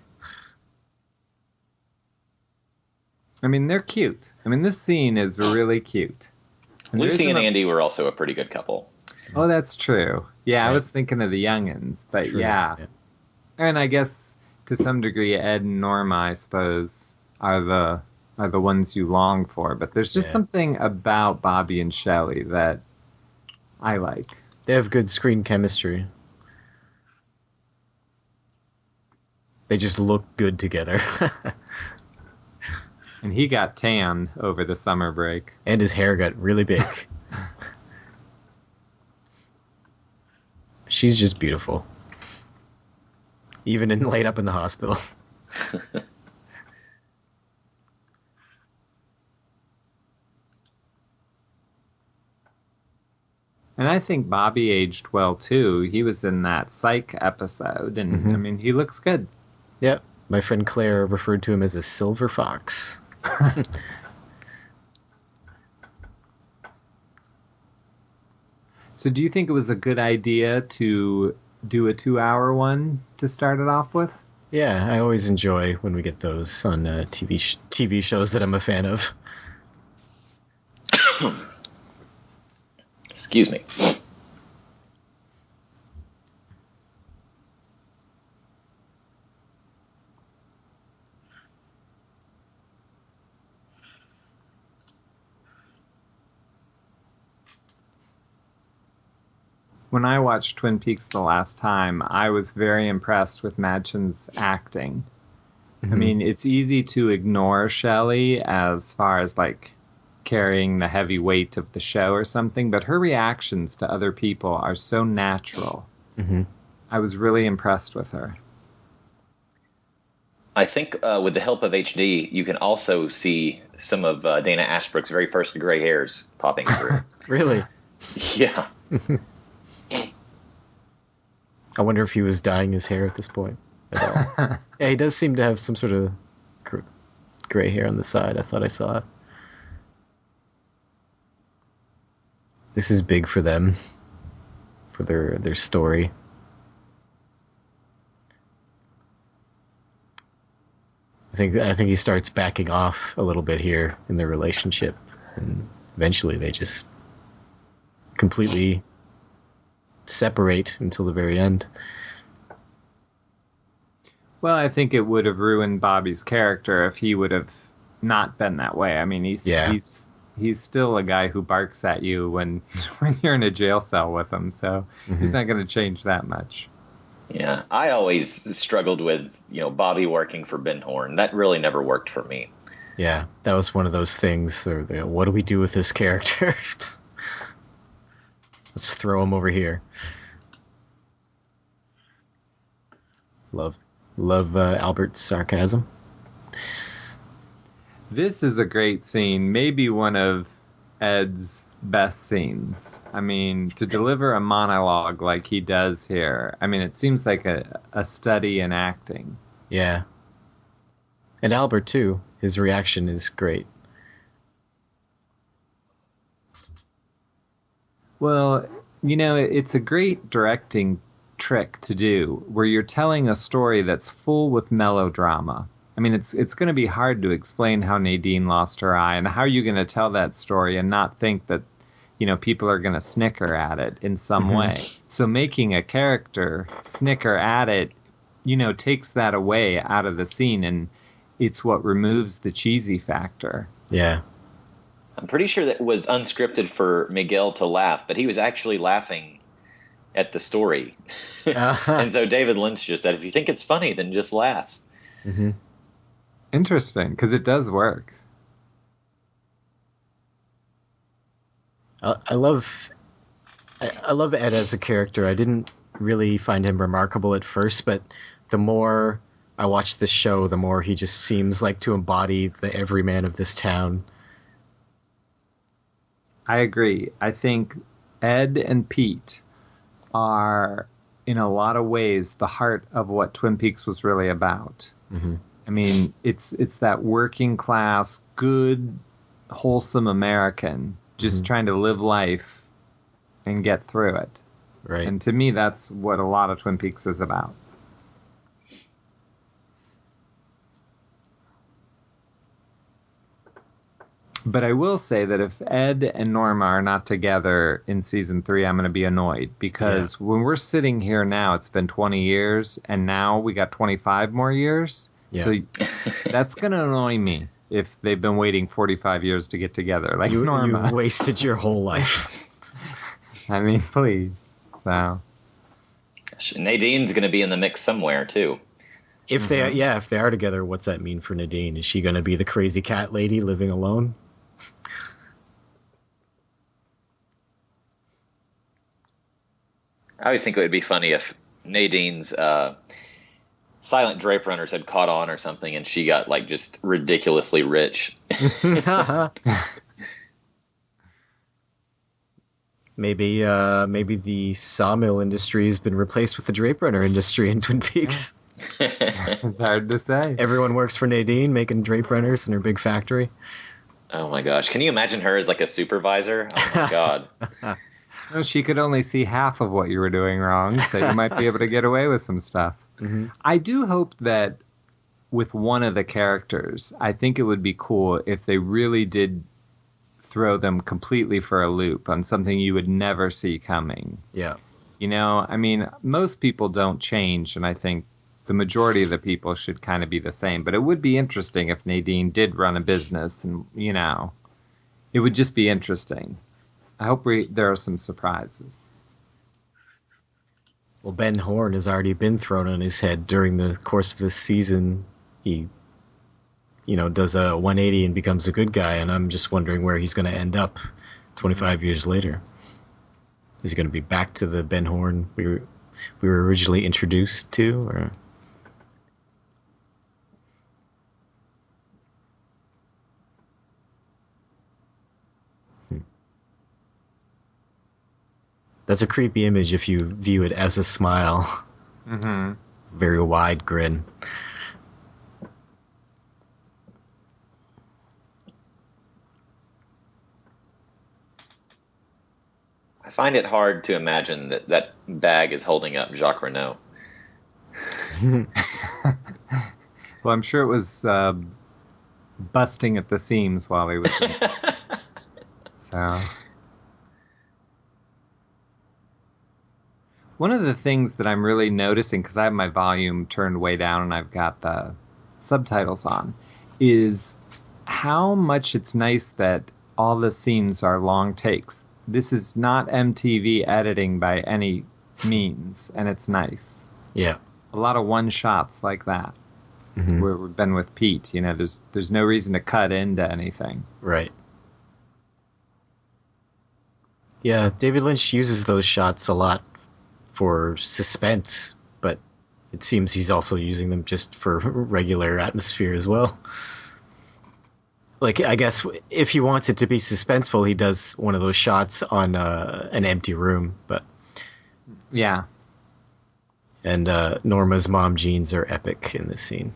I mean, they're cute. I mean, this scene is really cute. And there Lucy isn't and a- Andy were also a pretty good couple. Oh, that's true. Yeah, I Right. was thinking of the youngins, but True, yeah. yeah. And I guess to some degree, Ed and Norma, I suppose, are the ones you long for. But there's just Yeah. something about Bobby and Shelly that I like. They have good screen chemistry. They just look good together. And he got tanned over the summer break. And his hair got really big. She's just beautiful. Even laid up in the hospital. And I think Bobby aged well too. He was in that Psych episode, and Mhm. I mean, he looks good. Yep. My friend Claire referred to him as a silver fox. So, do you think it was a good idea to do a 2-hour one to start it off with? Yeah, I always enjoy when we get those on TV shows that I'm a fan of. Excuse me. When I watched Twin Peaks the last time, I was very impressed with Madsen's acting. I mean, it's easy to ignore Shelly as far as like carrying the heavy weight of the show or something, but her reactions to other people are so natural. Mm-hmm. I was really impressed with her. I think with the help of HD, you can also see some of Dana Ashbrook's very first gray hairs popping through. Really? Yeah. I wonder if he was dyeing his hair at this point at all. Yeah, he does seem to have some sort of gray hair on the side. I thought I saw it. This is big for them, for their story. I think he starts backing off a little bit here in their relationship, and eventually they just completely separate until the very end. Well, I think it would have ruined Bobby's character if he would have not been that way. I mean, he's still a guy who barks at you when you're in a jail cell with him, so he's not going to change that much. Yeah. I always struggled with, Bobby working for Ben Horn. That really never worked for me. Yeah, that was one of those things. What do we do with this character? Let's throw him over here. Love Albert's sarcasm. This is a great scene, maybe one of Ed's best scenes. I mean, to deliver a monologue like he does here, I mean, it seems like a study in acting. Yeah. And Albert, too. His reaction is great. Well, you know, it's a great directing trick to do where you're telling a story that's full with melodrama. I mean, it's going to be hard to explain how Nadine lost her eye, and how are you going to tell that story and not think that, you know, people are going to snicker at it in some way. So making a character snicker at it, you know, takes that away out of the scene, and it's what removes the cheesy factor. Yeah. I'm pretty sure that was unscripted for Miguel to laugh, but he was actually laughing at the story. And so David Lynch just said, if you think it's funny, then just laugh. Mm-hmm. Interesting, because it does work. I love Ed as a character. I didn't really find him remarkable at first, but the more I watch this show, the more he just seems like to embody the everyman of this town. I agree. I think Ed and Pete are, in a lot of ways, the heart of what Twin Peaks was really about. Mm-hmm. I mean, it's that working class, good, wholesome American just trying to live life and get through it. Right. And to me, that's what a lot of Twin Peaks is about. But I will say that if Ed and Norma are not together in season 3, I'm going to be annoyed, because when we're sitting here now, it's been 20 years, and now we got 25 more years. Yeah. So that's going to annoy me if they've been waiting 45 years to get together, like Norma. You wasted your whole life. I mean, please. So Nadine's going to be in the mix somewhere, too. If they are together, what's that mean for Nadine? Is she going to be the crazy cat lady living alone? I always think it would be funny if Nadine's silent drape runners had caught on or something, and she got like just ridiculously rich. Maybe the sawmill industry has been replaced with the drape runner industry in Twin Peaks. it's hard to say. Everyone works for Nadine, making drape runners in her big factory. Oh my gosh. Can you imagine her as like a supervisor? Oh my God. No, she could only see half of what you were doing wrong, so you might be able to get away with some stuff. Mm-hmm. I do hope that with one of the characters, I think it would be cool if they really did throw them completely for a loop on something you would never see coming. Yeah. You know, I mean, most people don't change, and I think the majority of the people should kind of be the same. But it would be interesting if Nadine did run a business, and, you know, it would just be interesting. I hope there are some surprises. Well, Ben Horn has already been thrown on his head during the course of this season. He, you know, does a 180 and becomes a good guy, and I'm just wondering where he's going to end up 25 years later. Is he going to be back to the Ben Horn we were originally introduced to, or? That's a creepy image if you view it as a smile. Mm-hmm. Very wide grin. I find it hard to imagine that bag is holding up Jacques Renault. Well, I'm sure it was busting at the seams while he was So one of the things that I'm really noticing, because I have my volume turned way down and I've got the subtitles on, is how much it's nice that all the scenes are long takes. This is not MTV editing by any means, and it's nice. Yeah. A lot of one-shots like that. Mm-hmm. Where we've been with Pete, you know, there's no reason to cut into anything. Right. Yeah, David Lynch uses those shots a lot for suspense, but it seems he's also using them just for regular atmosphere as well. Like, I guess if he wants it to be suspenseful, he does one of those shots on an empty room. But Yeah. and Norma's mom jeans are epic in this scene.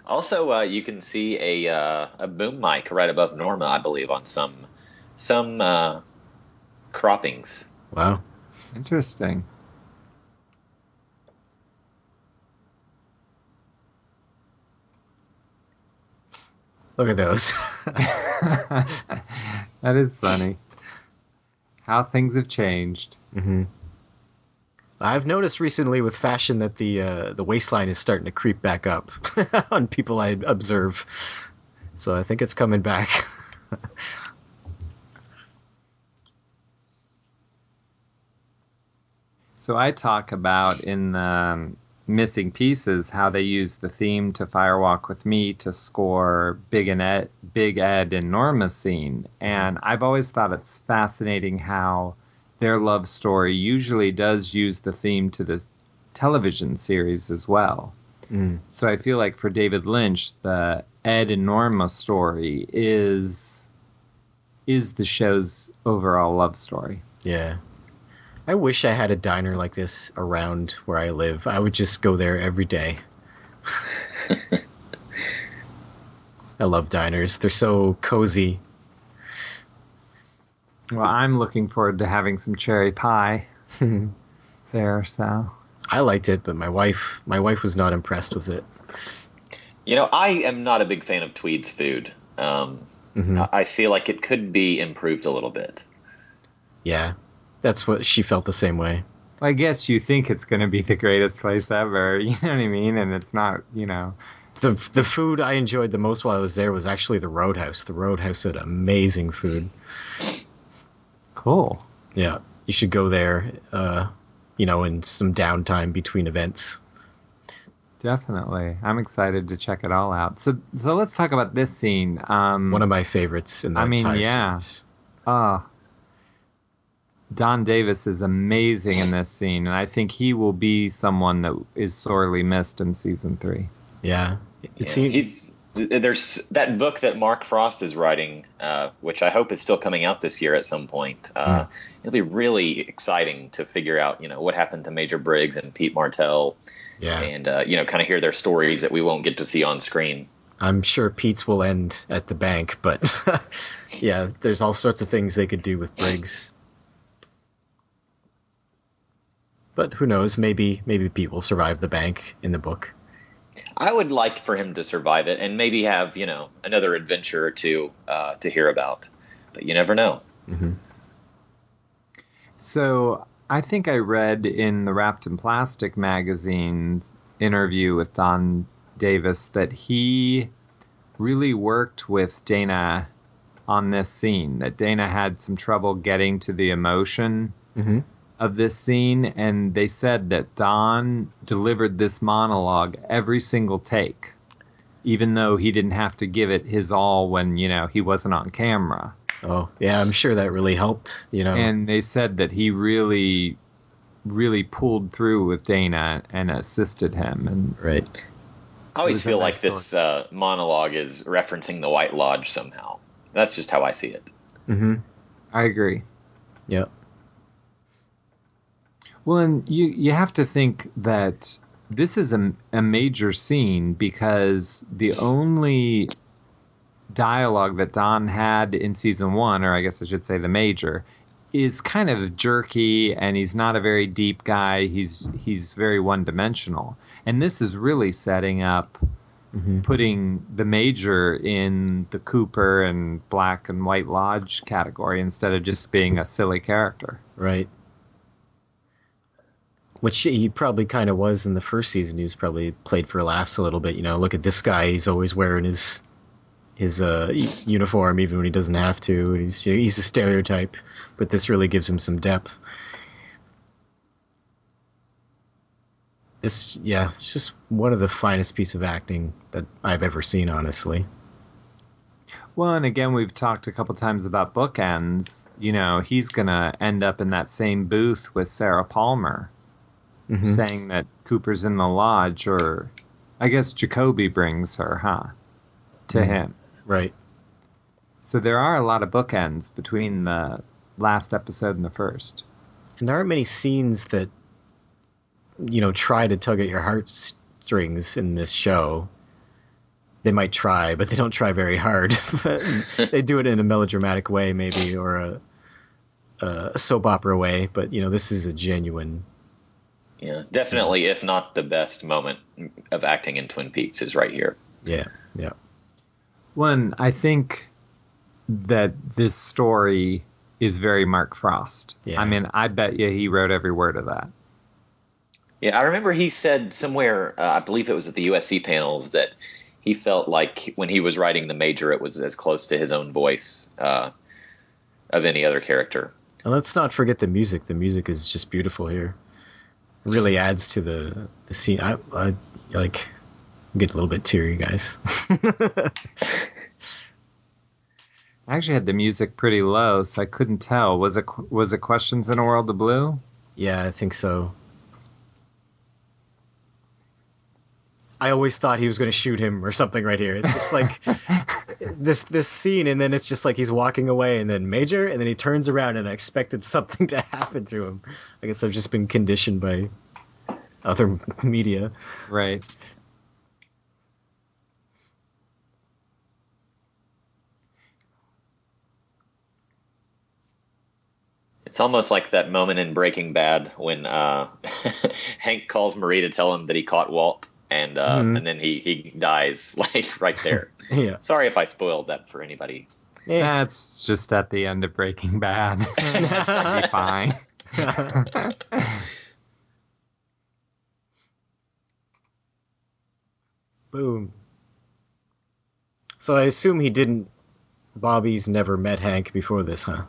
Also, you can see a boom mic right above Norma, I believe, on some croppings. Wow. Interesting. Look at those. That is funny. How things have changed. Mm-hmm. I've noticed recently with fashion that the waistline is starting to creep back up on people I observe. So I think it's coming back. So I talk about in the Missing Pieces how they use the theme to Firewalk with Me to score Big Ed and Norma's scene. And I've always thought it's fascinating how their love story usually does use the theme to the television series as well. Mm. So I feel like for David Lynch, the Ed and Norma story is the show's overall love story. Yeah. I wish I had a diner like this around where I live. I would just go there every day. I love diners. They're so cozy. Well, I'm looking forward to having some cherry pie there, so. I liked it, but my wife was not impressed with it. You know, I am not a big fan of Tweed's food. I feel like it could be improved a little bit. Yeah. That's what she felt the same way. I guess you think it's going to be the greatest place ever, you know what I mean? And it's not, you know. The food I enjoyed the most while I was there was actually the Roadhouse. The Roadhouse had amazing food. Cool. Yeah. You should go there, in some downtime between events. Definitely. I'm excited to check it all out. So let's talk about this scene. One of my favorites in the entire series. Don Davis is amazing in this scene, and I think he will be someone that is sorely missed in season 3. Yeah. There's that book that Mark Frost is writing, which I hope is still coming out this year at some point. It'll be really exciting to figure out, what happened to Major Briggs and Pete Martell. Yeah. And, kind of hear their stories that we won't get to see on screen. I'm sure Pete's will end at the bank, but yeah, there's all sorts of things they could do with Briggs. But who knows? Maybe Pete will survive the bank in the book. I would like for him to survive it and maybe have, another adventure or two to hear about. But you never know. Mm-hmm. So I think I read in the Wrapped in Plastic magazine's interview with Don Davis that he really worked with Dana on this scene, that Dana had some trouble getting to the emotion of this scene, and they said that Don delivered this monologue every single take, even though he didn't have to give it his all when, he wasn't on camera. Oh, yeah, I'm sure that really helped, And they said that he really, really pulled through with Dana and assisted him. And right. I always feel like this monologue is referencing the White Lodge somehow. That's just how I see it. Mm-hmm. I agree. Yep. Well, and you have to think that this is a major scene because the only dialogue that Don had in season 1, or I guess I should say the major, is kind of jerky, and he's not a very deep guy. He's very one-dimensional. And this is really setting up putting the major in the Cooper and Black and White Lodge category instead of just being a silly character. Right. Which he probably kind of was in the first season. He was probably played for laughs a little bit. Look at this guy. He's always wearing his uniform even when he doesn't have to. He's a stereotype, but this really gives him some depth. It's just one of the finest pieces of acting that I've ever seen, honestly. Well, and again, we've talked a couple times about bookends. You know, he's going to end up in that same booth with Sarah Palmer, saying that Cooper's in the lodge, or I guess Jacoby brings her, to him. Right. So there are a lot of bookends between the last episode and the first. And there aren't many scenes that, try to tug at your heartstrings in this show. They might try, but they don't try very hard. They do it in a melodramatic way, maybe, or a soap opera way. But, this is a genuine... Yeah, definitely, if not the best moment of acting in Twin Peaks is right here. Yeah. One, I think that this story is very Mark Frost. Yeah. I mean, I bet you he wrote every word of that. Yeah, I remember he said somewhere, I believe it was at the USC panels, that he felt like when he was writing The Major, it was as close to his own voice of any other character. And let's not forget the music. The music is just beautiful here. It really adds to the scene. I get a little bit teary, guys. I actually had the music pretty low, so I couldn't tell. Was it Questions in a World of Blue? Yeah, I think so. I always thought he was going to shoot him or something right here. It's just like this scene, and then it's just like he's walking away, and then Major, and then he turns around, and I expected something to happen to him. I guess I've just been conditioned by other media. Right. It's almost like that moment in Breaking Bad when Hank calls Marie to tell him that he caught Walt, and then he dies right there. Yeah. Sorry if I spoiled that for anybody. Yeah. That's just at the end of Breaking Bad. That'd be fine. Boom. So I assume Bobby's never met Hank before this, huh?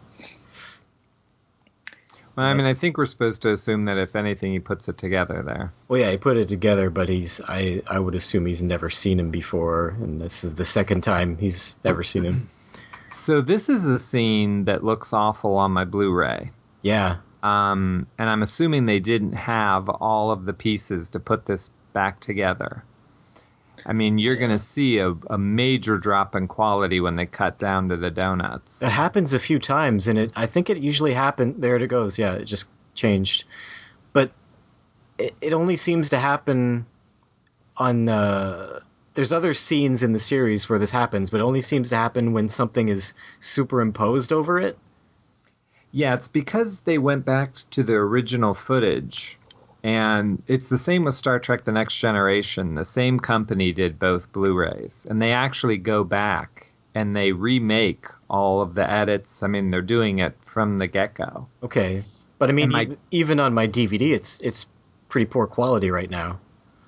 Well, I mean, I think we're supposed to assume that if anything, he puts it together there. Well, yeah, he put it together, but I would assume he's never seen him before, and this is the second time he's ever seen him. So this is a scene that looks awful on my Blu-ray. Yeah. And I'm assuming they didn't have all of the pieces to put this back together. I mean, you're going to see a major drop in quality when they cut down to the donuts. It happens a few times, and I think it usually happened. There it goes. Yeah, it just changed. But it only seems to happen on there's other scenes in the series where this happens, but it only seems to happen when something is superimposed over it. Yeah, it's because they went back to the original footage. And it's the same with Star Trek The Next Generation. The same company did both Blu-rays. And they actually go back and they remake all of the edits. I mean, they're doing it from the get-go. Okay. But I mean, even on my DVD, it's pretty poor quality right now.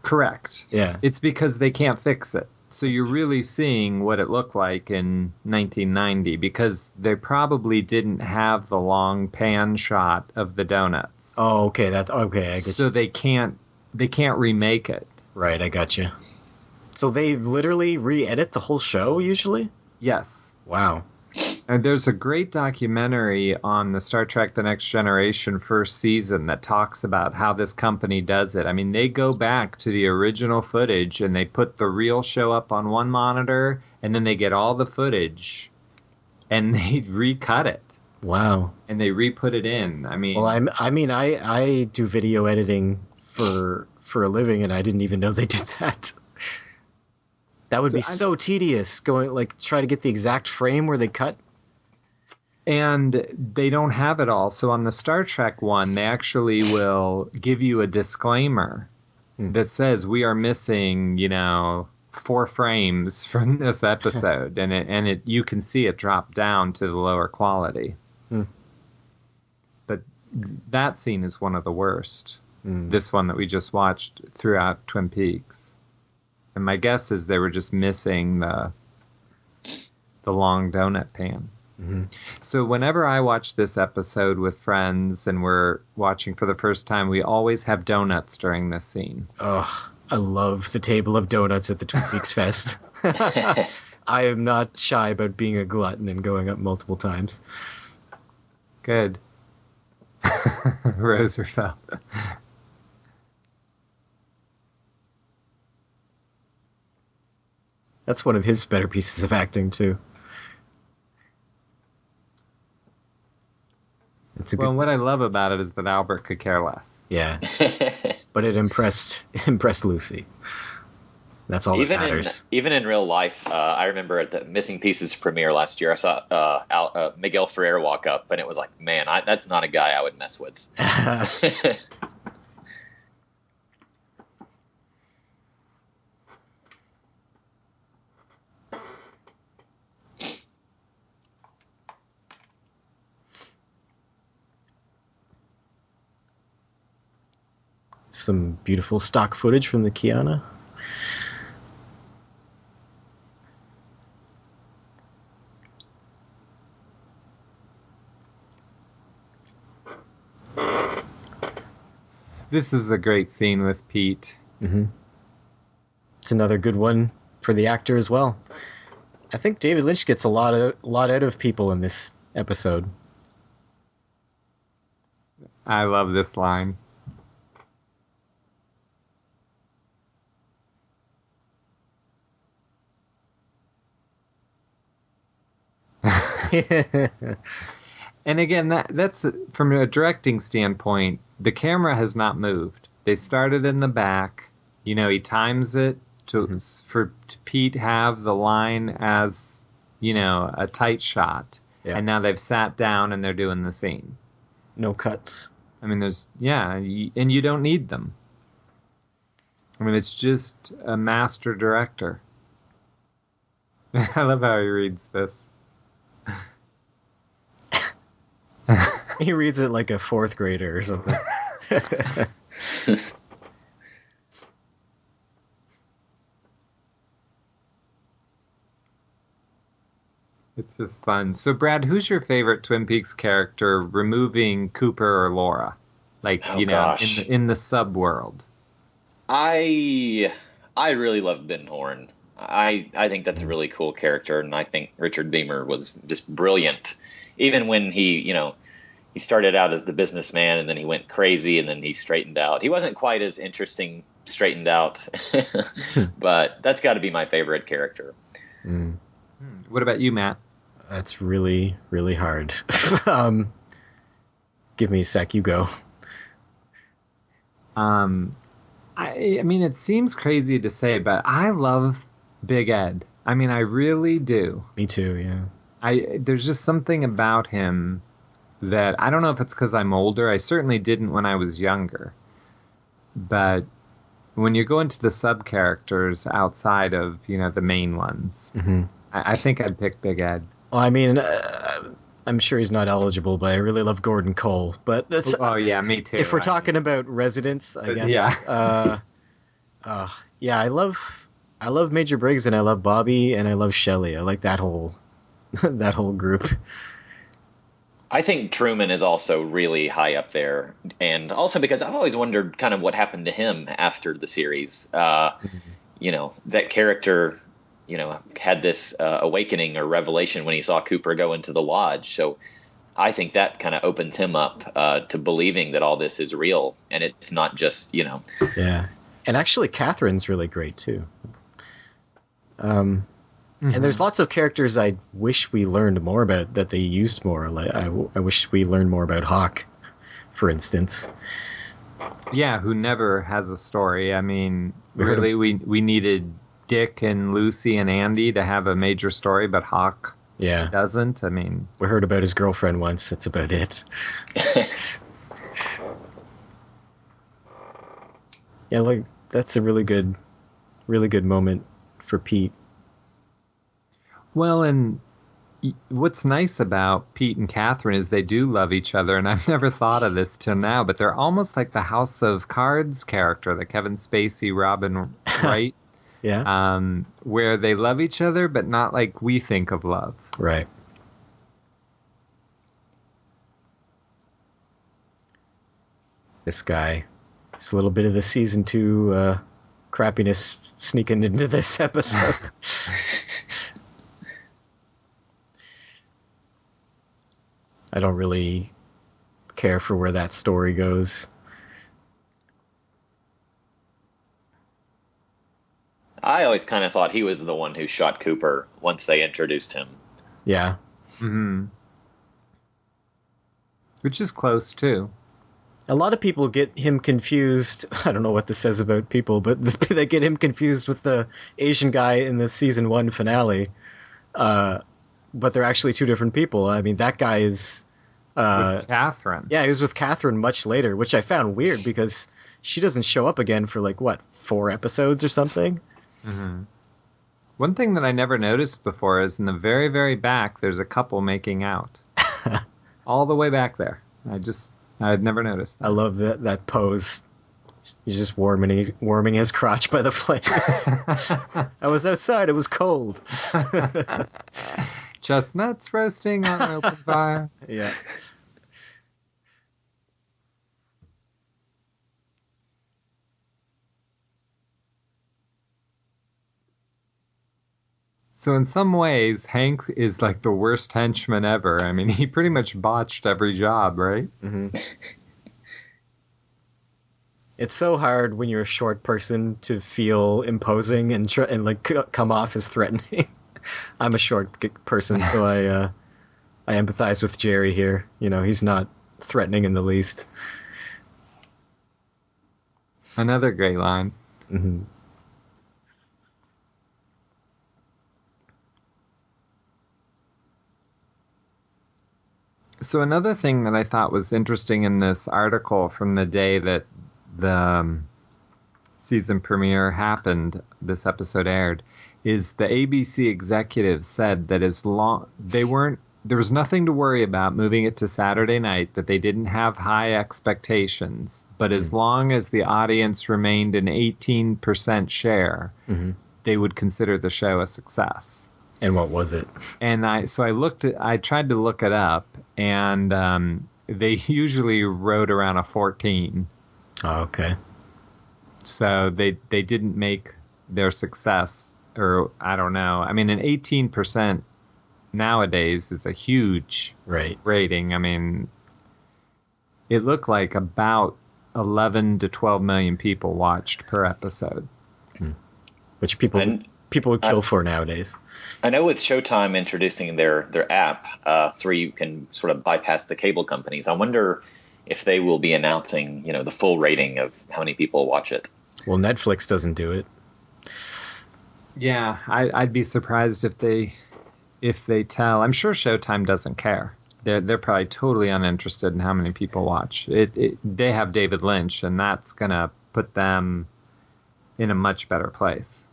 Correct. Yeah. It's because they can't fix it. So you're really seeing what it looked like in 1990 because they probably didn't have the long pan shot of the donuts. Oh, okay. Okay. I get so they can't remake it. Right. I got you. So they literally re-edit the whole show usually? Yes. Wow. And there's a great documentary on the Star Trek The Next Generation first season that talks about how this company does it. I mean, they go back to the original footage and they put the real show up on one monitor and then they get all the footage and they recut it. Wow. And they re-put it in. I mean... Well, I do video editing for a living and I didn't even know they did that. That would be so tedious, try to get the exact frame where they cut. And they don't have it all. So on the Star Trek one, they actually will give you a disclaimer that says we are missing, 4 frames from this episode. and you can see it drop down to the lower quality. But that scene is one of the worst. This one that we just watched throughout Twin Peaks. And my guess is they were just missing the long donut pan. Mm-hmm. So whenever I watch this episode with friends and we're watching for the first time, we always have donuts during this scene. Oh, I love the table of donuts at the Twin Peaks Fest. I am not shy about being a glutton and going up multiple times. Good. Roosevelt. That's one of his better pieces of acting, too. It's a Well, good... what I love about it is that Albert could care less. Yeah. But it impressed Lucy. That's all that matters. Even in real life, I remember at the Missing Pieces premiere last year, I saw Miguel Ferrer walk up, and it was like, man, that's not a guy I would mess with. Some beautiful stock footage from the Kiana. This is a great scene with Pete. Mm-hmm. It's another good one for the actor as well. I think David Lynch gets a lot out of people in this episode. I love this line. And again, that's from a directing standpoint, the camera has not moved. They started in the back. You know, he times it to Pete have the line as, you know, a tight shot. Yeah. And now they've sat down and they're doing the scene. No cuts. I mean, and you don't need them. I mean, it's just a master director. I love how he reads this. He reads it like a fourth grader or something. It's just fun. So, Brad, who's your favorite Twin Peaks character, removing Cooper or Laura? Like, gosh. in the sub world. I really love Ben Horn. I think that's a really cool character, and I think Richard Beamer was just brilliant. Even when he started out as the businessman, and then he went crazy, and then he straightened out. He wasn't quite as interesting straightened out, but that's got to be my favorite character. Mm. What about you, Matt? That's really, really hard. Give me a sec. You go. I mean, it seems crazy to say, but I love Big Ed. I mean, I really do. Me too, yeah. There's just something about him that I don't know if it's because I'm older. I certainly didn't when I was younger. But when you go into the sub characters outside of, the main ones, I think I'd pick Big Ed. Well, I mean, I'm sure he's not eligible, but I really love Gordon Cole. But that's yeah, me too. If we're talking about residents, I guess. Yeah. Yeah, I love Major Briggs, and I love Bobby, and I love Shelly. I like that whole group. I think Truman is also really high up there, and also because I've always wondered kind of what happened to him after the series. That character, had this awakening or revelation when he saw Cooper go into the lodge. So I think that kind of opens him up to believing that all this is real, and it's not just, Yeah, and actually, Catherine's really great too. And there's lots of characters I wish we learned more about that they used more. Like I wish we learned more about Hawk, for instance. Yeah, who never has a story. I mean, we needed Dick and Lucy and Andy to have a major story, but Hawk doesn't. I mean, we heard about his girlfriend once. That's about it. Yeah, like that's a really good moment for Pete. Well, and what's nice about Pete and Catherine is they do love each other, and I've never thought of this till now, but they're almost like the House of Cards character, the Kevin Spacey, Robin Wright. Yeah. Where they love each other, but not like we think of love. Right. This guy. It's a little bit of the season 2 crappiness sneaking into this episode. I don't really care for where that story goes. I always kind of thought he was the one who shot Cooper once they introduced him. Yeah. Mm-hmm. Which is close, too. A lot of people get him confused. I don't know what this says about people, but they get him confused with the Asian guy in the season 1 finale. But they're actually two different people. I mean, that guy is... with Catherine. Yeah, he was with Catherine much later, which I found weird because she doesn't show up again for, 4 episodes or something? Mm-hmm. One thing that I never noticed before is in the very, very back, there's a couple making out. All the way back there. I had never noticed that. I love that pose. He's just warming his crotch by the flames. I was outside. It was cold. Chestnuts roasting on an open fire. Yeah. So in some ways, Hank is like the worst henchman ever. I mean, he pretty much botched every job, right? Mm-hmm. It's so hard when you're a short person to feel imposing and come off as threatening. I'm a short person, so I empathize with Jerry here. He's not threatening in the least. Another great line. Mm-hmm. So another thing that I thought was interesting in this article from the day that the season premiere happened, this episode aired, is the ABC executives said that there was nothing to worry about moving it to Saturday night, that they didn't have high expectations, but as long as the audience remained an 18% share, they would consider the show a success. And what was it? And I tried to look it up, and they usually wrote around a 14. Oh, okay. So they didn't make their success, or I don't know. I mean, an 18% nowadays is a huge rating. I mean, it looked like about 11 to 12 million people watched per episode. Which people would kill for nowadays. I know with Showtime introducing their app, so where you can sort of bypass the cable companies, I wonder if they will be announcing, the full rating of how many people watch it. Well, Netflix doesn't do it. Yeah, I'd be surprised if they tell. I'm sure Showtime doesn't care. They're probably totally uninterested in how many people watch. They have David Lynch, and that's gonna put them in a much better place.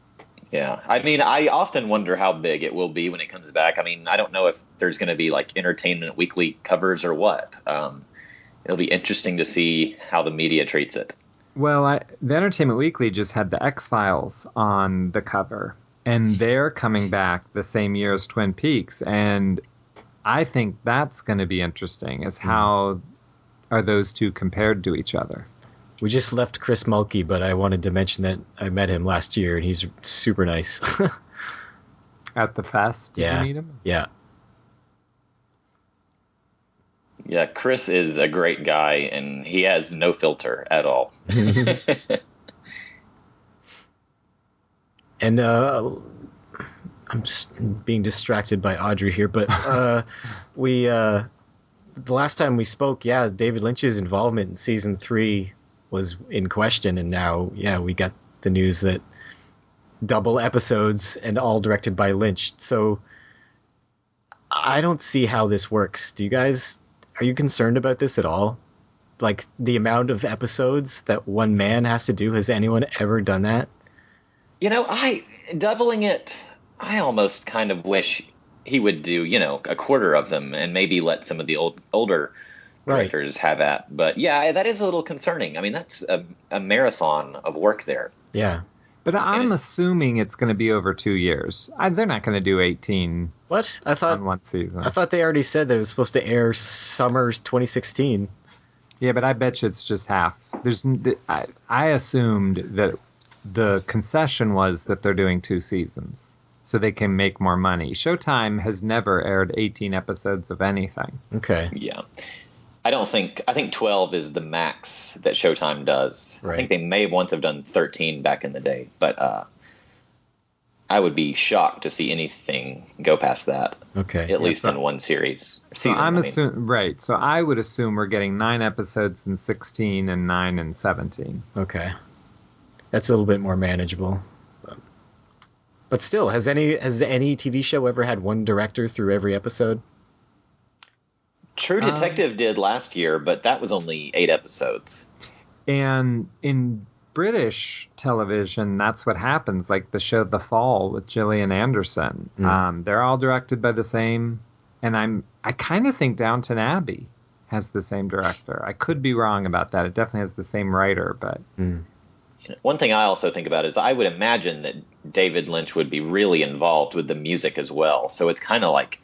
Yeah, I mean, I often wonder how big it will be when it comes back. I mean, I don't know if there's going to be Entertainment Weekly covers or what. It'll be interesting to see how the media treats it. Well, the Entertainment Weekly just had the X-Files on the cover, and they're coming back the same year as Twin Peaks, and I think that's going to be interesting, is how are those two compared to each other. We just left Chris Mulkey, but I wanted to mention that I met him last year, and he's super nice. At the fest? Did you meet him? Yeah. Yeah, Chris is a great guy, and he has no filter at all. And I'm just being distracted by Audrey here, but the last time we spoke, David Lynch's involvement in season 3 was in question, and now, we got the news that double episodes and all directed by Lynch. So I don't see how this works. Are you concerned about this at all? Like the amount of episodes that one man has to do? Has anyone ever done that? Doubling it, I almost kind of wish he would do, a quarter of them and maybe let some of the older directors have at. But that is a little concerning. I mean, that's a marathon of work there. Yeah. But I'm assuming it's going to be over 2 years. They're not going to do 18 on one season. I thought they already said that it was supposed to air summer 2016. Yeah, but I bet you it's just half. I assumed that the concession was that they're doing 2 seasons. so they can make more money. Showtime has never aired 18 episodes of anything. Okay. Yeah. I think 12 is the max that Showtime does. Right. I think they may once have done 13 back in the day, but I would be shocked to see anything go past that. Okay. At least in one series. So right. So I would assume we're getting 9 episodes in 16 and 9 in 17. Okay. That's a little bit more manageable. But still, has any TV show ever had one director through every episode? True Detective did last year, but that was only 8 episodes. And in British television, that's what happens. Like the show The Fall with Gillian Anderson. They're all directed by the same. And I kind of think Downton Abbey has the same director. I could be wrong about that. It definitely has the same writer, but... One thing I also think about is I would imagine that David Lynch would be really involved with the music as well. So it's kind of like,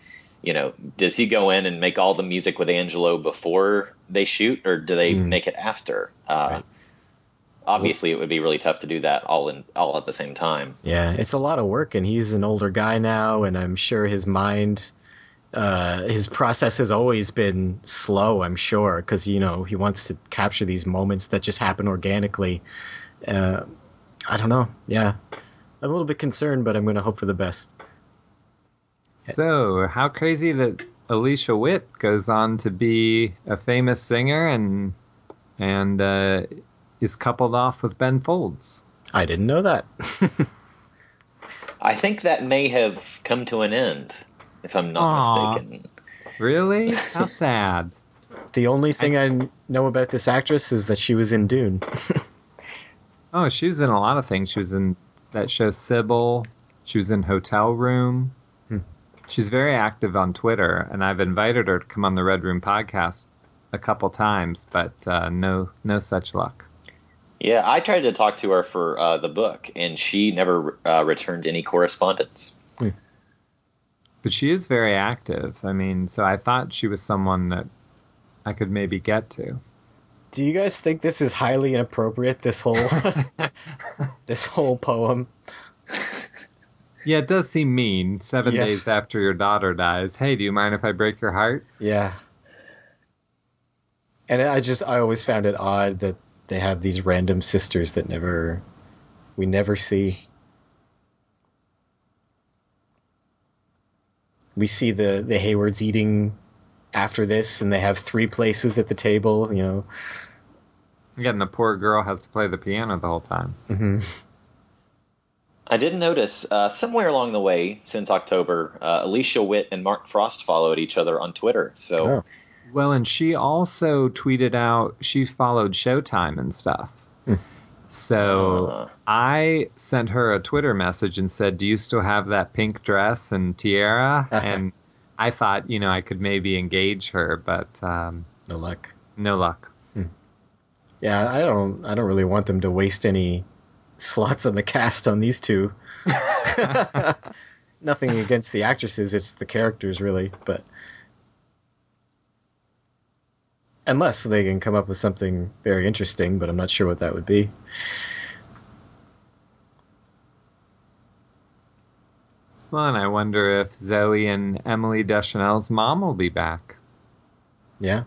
does he go in and make all the music with Angelo before they shoot, or do they make it after? Right. Obviously, it would be really tough to do that all at the same time. Yeah, it's a lot of work, and he's an older guy now, and I'm sure his mind, his process has always been slow, I'm sure, because, he wants to capture these moments that just happen organically. I don't know. Yeah. I'm a little bit concerned, but I'm going to hope for the best. So, how crazy that Alicia Witt goes on to be a famous singer and is coupled off with Ben Folds. I didn't know that. I think that may have come to an end, if I'm not mistaken. Really? How sad. The only thing I know about this actress is that she was in Dune. Oh, she was in a lot of things. She was in that show Sybil. She was in Hotel Room. She's very active on Twitter, and I've invited her to come on the Red Room podcast a couple times, but no such luck. Yeah, I tried to talk to her for the book, and she never returned any correspondence. But she is very active. I mean, so I thought she was someone that I could maybe get to. Do you guys think this is highly inappropriate, this whole this whole poem? Yeah, it does seem mean. 7 days after your daughter dies. Hey, do you mind if I break your heart? Yeah. And I always found it odd that they have these random sisters that we never see. We see the Haywards eating after this, and they have 3 places at the table, Again, the poor girl has to play the piano the whole time. Mm-hmm. I did notice somewhere along the way since October, Alicia Witt and Mark Frost followed each other on Twitter. So, Well, and she also tweeted out she followed Showtime and stuff. So I sent her a Twitter message and said, "Do you still have that pink dress and tiara?" And I thought, I could maybe engage her, but no luck. No luck. Yeah, I don't really want them to waste any slots on the cast on these two. Nothing against the actresses, it's the characters, really. But unless they can come up with something very interesting, but I'm not sure what that would be. Well, and I wonder if Zoe and Emily Deschanel's mom will be back. Yeah.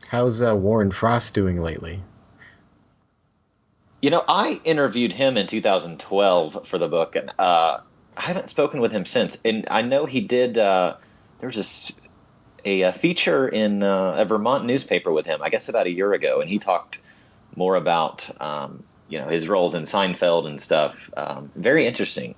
How's Warren Frost doing lately? I interviewed him in 2012 for the book, and I haven't spoken with him since. And I know he did. There was a feature in a Vermont newspaper with him, I guess about a year ago, and he talked more about his roles in Seinfeld and stuff. Very interesting.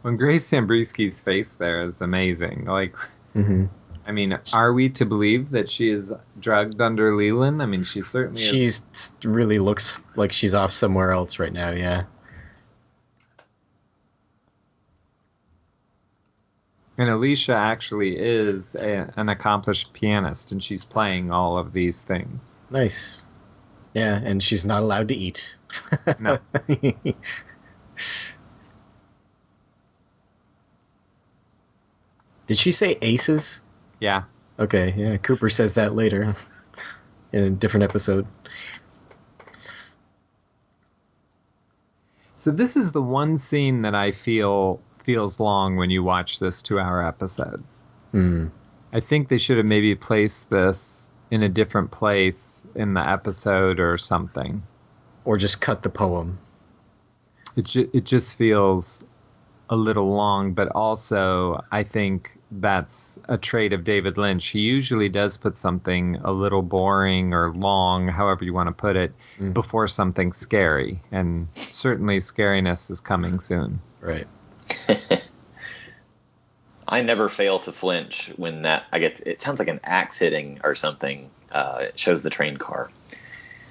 When Grace Zambrisky's face there is amazing. Like, I mean, are we to believe that she is drugged under Leland? I mean, she certainly is. She really looks like she's off somewhere else right now, yeah. And Alicia actually is an accomplished pianist, and she's playing all of these things. Nice. Yeah, and she's not allowed to eat. No. Did she say aces? Yeah. Okay, yeah, Cooper says that later. in a different episode. So this is the one scene that I feel feels long when you watch this 2-hour episode. I think they should have maybe placed this in a different place in the episode or something. Or just cut the poem. It just feels a little long, but also I think that's a trait of David Lynch. He usually does put something a little boring or long, however you want to put it, before something scary. And certainly scariness is coming soon. Right. I never fail to flinch when it sounds like an axe hitting or something. It shows the train car.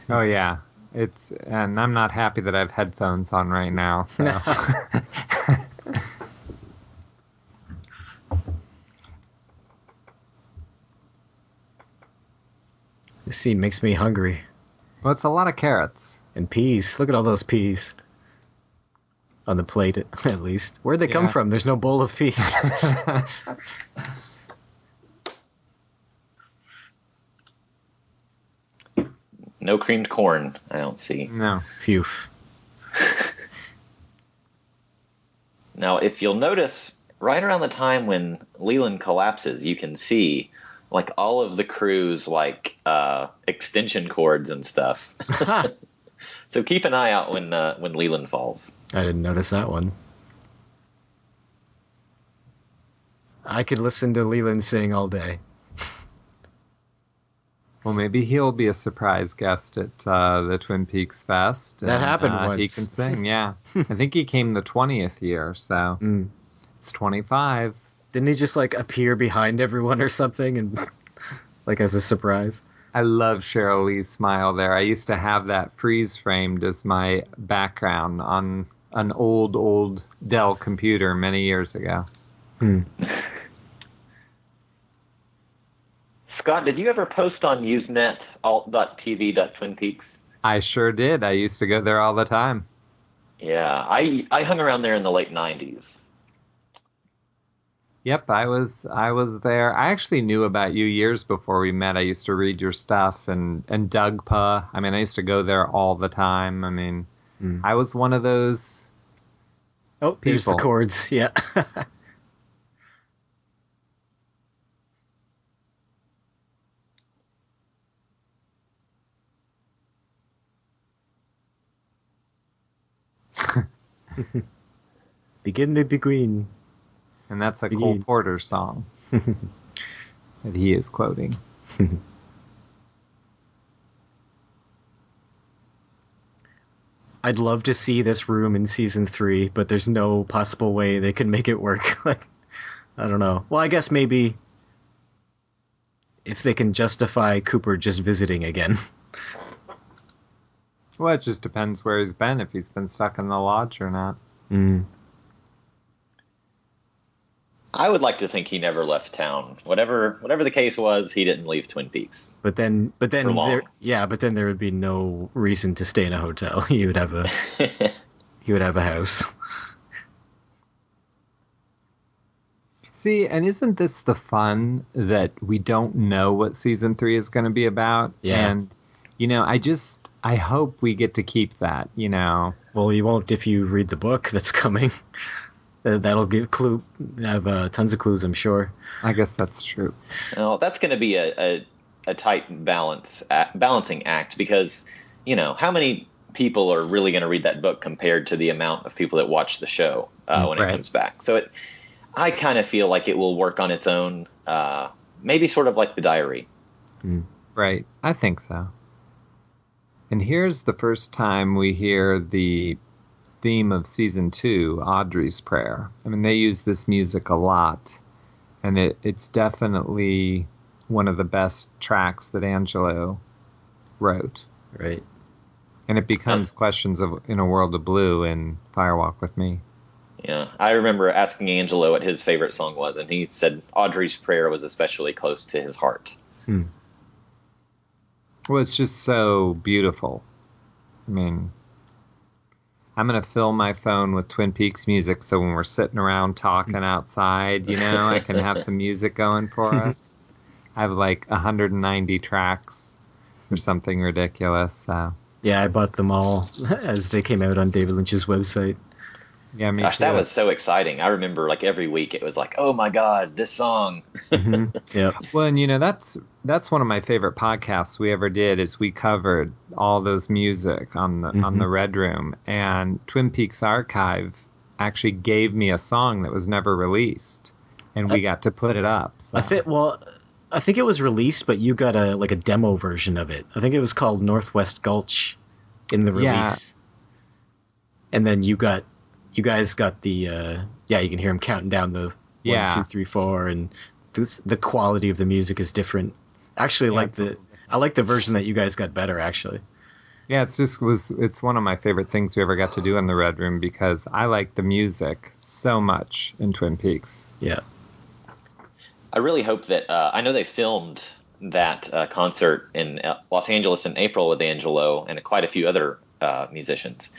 Oh yeah. And I'm not happy that I have headphones on right now. So. This scene makes me hungry. Well, it's a lot of carrots. And peas. Look at all those peas. On the plate, at least. Where'd they come from? There's no bowl of peas. No creamed corn, I don't see. No. Phew. Now, if you'll notice, right around the time when Leland collapses, you can see like all of the crew's like extension cords and stuff. So keep an eye out when Leland falls. I didn't notice that one. I could listen to Leland sing all day. Well, maybe he'll be a surprise guest at the Twin Peaks Fest. That happened once. He can sing, yeah. I think he came the 20th year, so it's 25. Didn't he just like appear behind everyone or something and like as a surprise? I love Cheryl Lee's smile there. I used to have that freeze framed as my background on an old Dell computer many years ago. Scott, did you ever post on Usenet alt.tv.Twin Peaks? I sure did. I used to go there all the time. Yeah, I hung around there in the late 90s. Yep, I was there. I actually knew about you years before we met. I used to read your stuff and Dugpa. I mean, I used to go there all the time. I mean, I was one of those people. Here's the chords. Yeah. Begin the Beguine. And that's a Cole Porter song that he is quoting. I'd love to see this room in season 3, but there's no possible way they can make it work. Like, I don't know. Well, I guess maybe if they can justify Cooper just visiting again. Well, it just depends where he's been, if he's been stuck in the lodge or not. I would like to think he never left town. Whatever the case was, he didn't leave Twin Peaks. But then For long. there would be no reason to stay in a hotel. He would have a house. See, and isn't this the fun that we don't know what season 3 is going to be about? Yeah. And I hope we get to keep that, Well, you won't if you read the book that's coming. That'll have tons of clues, I'm sure. I guess that's true. Well, that's going to be a tight balancing act because, how many people are really going to read that book compared to the amount of people that watch the show when it comes back? So I kind of feel like it will work on its own, maybe sort of like the diary. Right. I think so. And here's the first time we hear the theme of season 2, Audrey's Prayer. I mean, they use this music a lot, and it's definitely one of the best tracks that Angelo wrote. Right. And it becomes Questions in a World of Blue in Firewalk with Me. Yeah, I remember asking Angelo what his favorite song was, and he said Audrey's Prayer was especially close to his heart. Well, it's just so beautiful. I mean, I'm going to fill my phone with Twin Peaks music so when we're sitting around talking outside, I can have some music going for us. I have like 190 tracks for something ridiculous. So Yeah, I bought them all as they came out on David Lynch's website. yeah, me Gosh, too. that was so exciting. I remember like every week it was like, oh my God, this song. Yep. Well, and that's one of my favorite podcasts we ever did. Is we covered all those music on the Red Room, and Twin Peaks Archive actually gave me a song that was never released, and we got to put it up. So. I think it was released, but you got a demo version of it. I think it was called Northwest Gulch in the release. And then you guys got the you can hear him counting down the 1, 2, 3, 4, and the quality of the music is different. Actually, I like the version that you guys got better. Actually, yeah, it's one of my favorite things we ever got to do in the Red Room because I like the music so much in Twin Peaks. Yeah. I really hope that I know they filmed that concert in Los Angeles in April with Angelo and quite a few other musicians.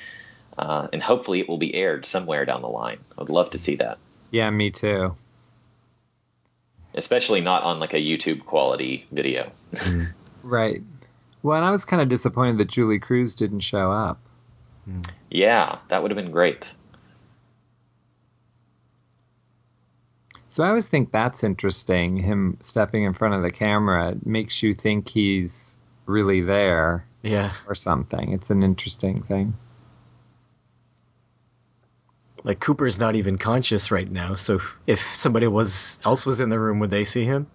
And hopefully it will be aired somewhere down the line. I would love to see that. Yeah, me too. Especially not on like a YouTube quality video. Right. Well, and I was kind of disappointed that Julie Cruz didn't show up. Yeah, that would have been great. So I always think that's interesting. Him stepping in front of the camera makes you think he's really there. Yeah. Or something. It's an interesting thing. Like Cooper's not even conscious right now, so if somebody else was in the room, would they see him?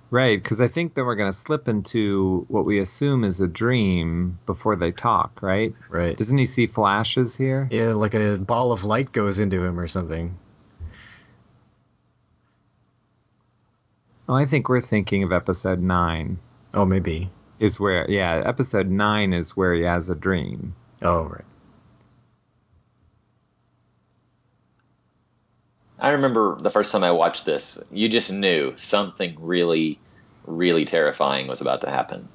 Right, because I think that we're going to slip into what we assume is a dream before they talk, right? Right. Doesn't he see flashes here? Yeah, like a ball of light goes into him or something. Oh, I think we're thinking of episode 9. Oh, maybe. Episode 9 is where he has a dream. Oh, right. I remember the first time I watched this, you just knew something really, really terrifying was about to happen.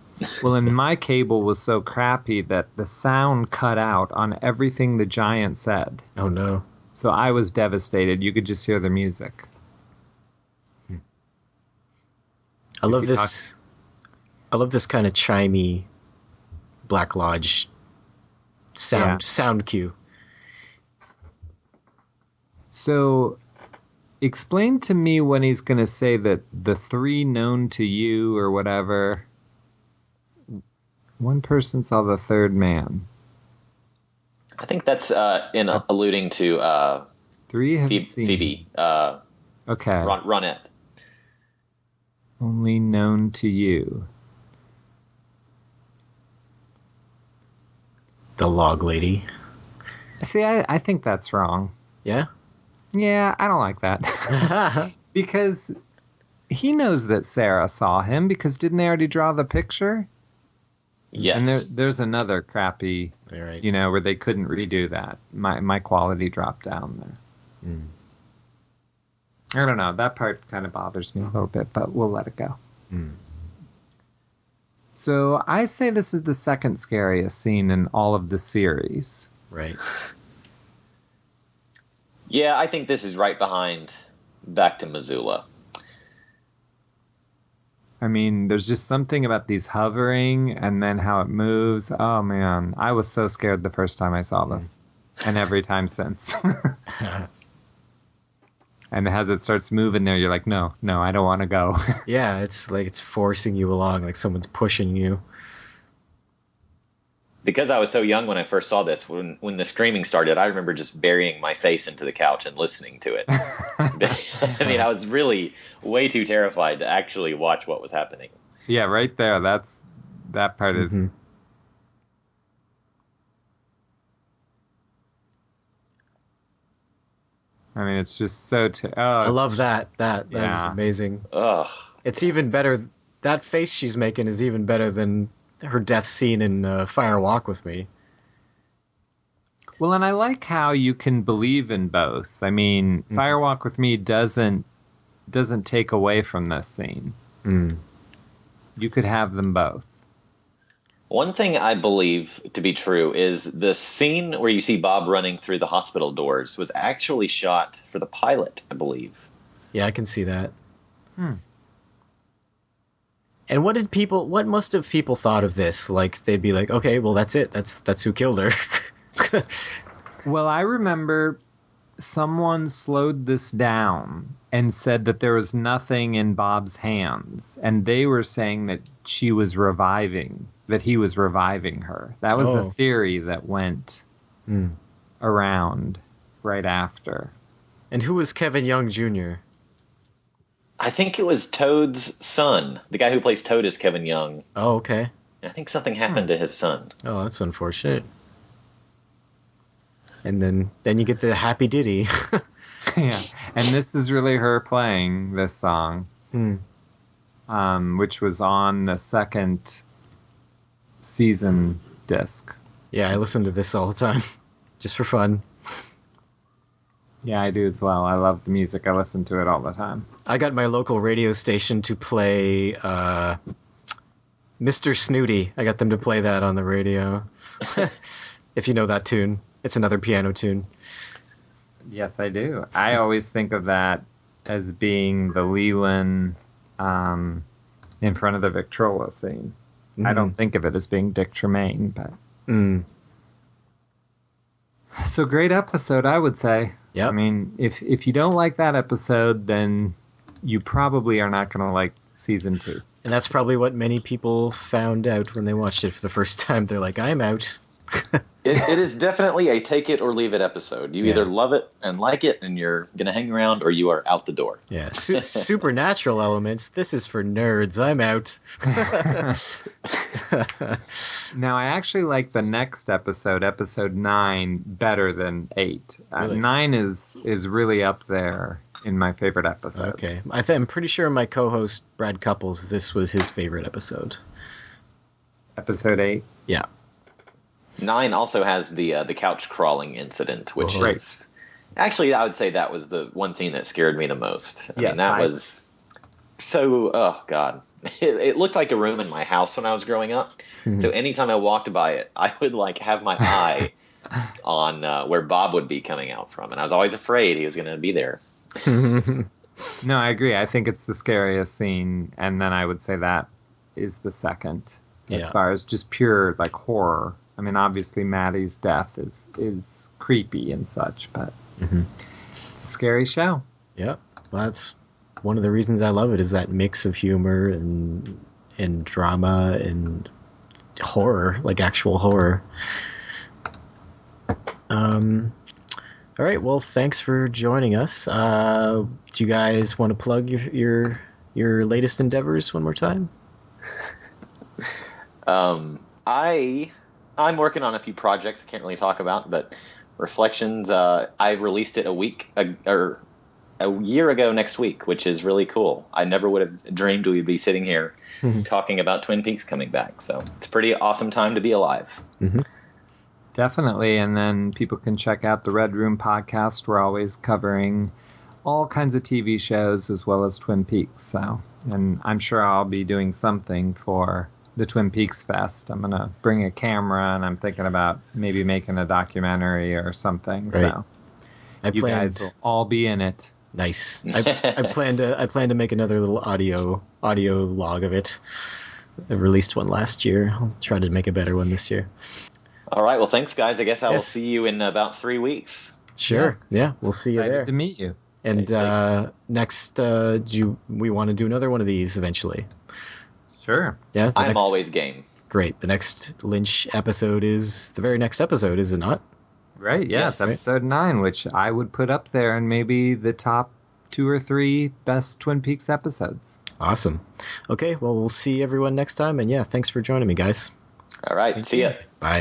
Well, and my cable was so crappy that the sound cut out on everything the giant said. Oh, no. So I was devastated. You could just hear the music. I love this kind of chimey Black Lodge sound cue. So explain to me when he's going to say that the 3 known to you or whatever. One person saw the third man. I think that's in alluding to 3 have seen. Phoebe. Okay. Ronette. Only known to you. The log lady. See, I think that's wrong. Yeah? Yeah, I don't like that. Because he knows that Sarah saw him, because didn't they already draw the picture? Yes. And there's another crappy, right. where they couldn't redo that. My quality dropped down there. I don't know. That part kind of bothers me a little bit, but we'll let it go. So I say this is the second scariest scene in all of the series. Right. Yeah, I think this is right behind Back to Missoula. I mean, there's just something about these hovering and then how it moves. Oh, man. I was so scared the first time I saw this. And every time since. And as it starts moving there, you're like, no, I don't want to go. Yeah, it's like it's forcing you along, like someone's pushing you. Because I was so young when I first saw this, when the screaming started, I remember just burying my face into the couch and listening to it. I mean, I was really way too terrified to actually watch what was happening. Yeah, right there. That part is... I mean, it's just so... I love that. That's amazing. Ugh. It's even better. That face she's making is even better than her death scene in Fire Walk with Me. Well, and I like how you can believe in both. I mean, Fire Walk with Me doesn't take away from this scene. You could have them both. One thing I believe to be true is the scene where you see Bob running through the hospital doors was actually shot for the pilot, I believe. Yeah, I can see that. And what must have people thought of this? Like, they'd be like, okay, well, that's it. That's who killed her. Well, I remember someone slowed this down and said that there was nothing in Bob's hands, and they were saying that he was reviving her. That was a theory that went around right after. And who was Kevin Young Jr.? I think it was Toad's son. The guy who plays Toad is Kevin Young. Oh, okay. I think something happened to his son. Oh, that's unfortunate. And then you get the happy ditty. Yeah, and this is really her playing this song, which was on the second season disc. Yeah, I listen to this all the time, just for fun. Yeah, I do as well. I love the music. I listen to it all the time. I got my local radio station to play Mr. Snooty. I got them to play that on the radio. If you know that tune. It's another piano tune. Yes, I do. I always think of that as being the Leland in front of the Victrola scene. I don't think of it as being Dick Tremaine, but... So great episode, I would say. Yep. I mean, if you don't like that episode, then you probably are not going to like season 2. And that's probably what many people found out when they watched it for the first time. They're like, I'm out. It is definitely a take it or leave it episode. You either love it and like it and you're going to hang around, or you are out the door. Yeah, supernatural elements. This is for nerds. I'm out. Now, I actually like the next episode, episode 9, better than 8. Really? 9 is really up there in my favorite episodes. Okay. I'm pretty sure my co-host, Brad Couples, this was his favorite episode. Episode 8? Yeah. 9 also has the couch crawling incident, which is... Actually, I would say that was the one scene that scared me the most. I mean, that was so... Oh, God. It looked like a room in my house when I was growing up. So anytime I walked by it, I would like have my eye on where Bob would be coming out from. And I was always afraid he was going to be there. No, I agree. I think it's the scariest scene. And then I would say that is the second. As far as just pure like horror. I mean, obviously Maddie's death is creepy and such, but it's a scary show. Yeah, well, that's one of the reasons I love it, is that mix of humor and drama and horror, like actual horror. All right, well, thanks for joining us. Do you guys want to plug your latest endeavors one more time? I'm working on a few projects I can't really talk about, but Reflections, I released it a year ago next week, which is really cool. I never would have dreamed we'd be sitting here talking about Twin Peaks coming back. So it's a pretty awesome time to be alive. Definitely. And then people can check out the Red Room podcast. We're always covering all kinds of TV shows as well as Twin Peaks. So, and I'm sure I'll be doing something for the Twin Peaks Fest. I'm going to bring a camera, and I'm thinking about maybe making a documentary or something. Right. So you guys will all be in it. Nice. I plan to make another little audio log of it. I released one last year. I'll try to make a better one this year. All right. Well, thanks, guys. I guess I will see you in about 3 weeks. Sure. Yes. Yeah, we'll see you Excited there. to meet you. And next, we want to do another one of these eventually? Sure. Yeah. I'm always game. Great. The next Lynch episode is the very next episode, is it not? Right. Yes. Episode 9, which I would put up there in maybe the top 2 or 3 best Twin Peaks episodes. Awesome. Okay. Well, we'll see everyone next time. And yeah, thanks for joining me, guys. All right. See ya. Bye.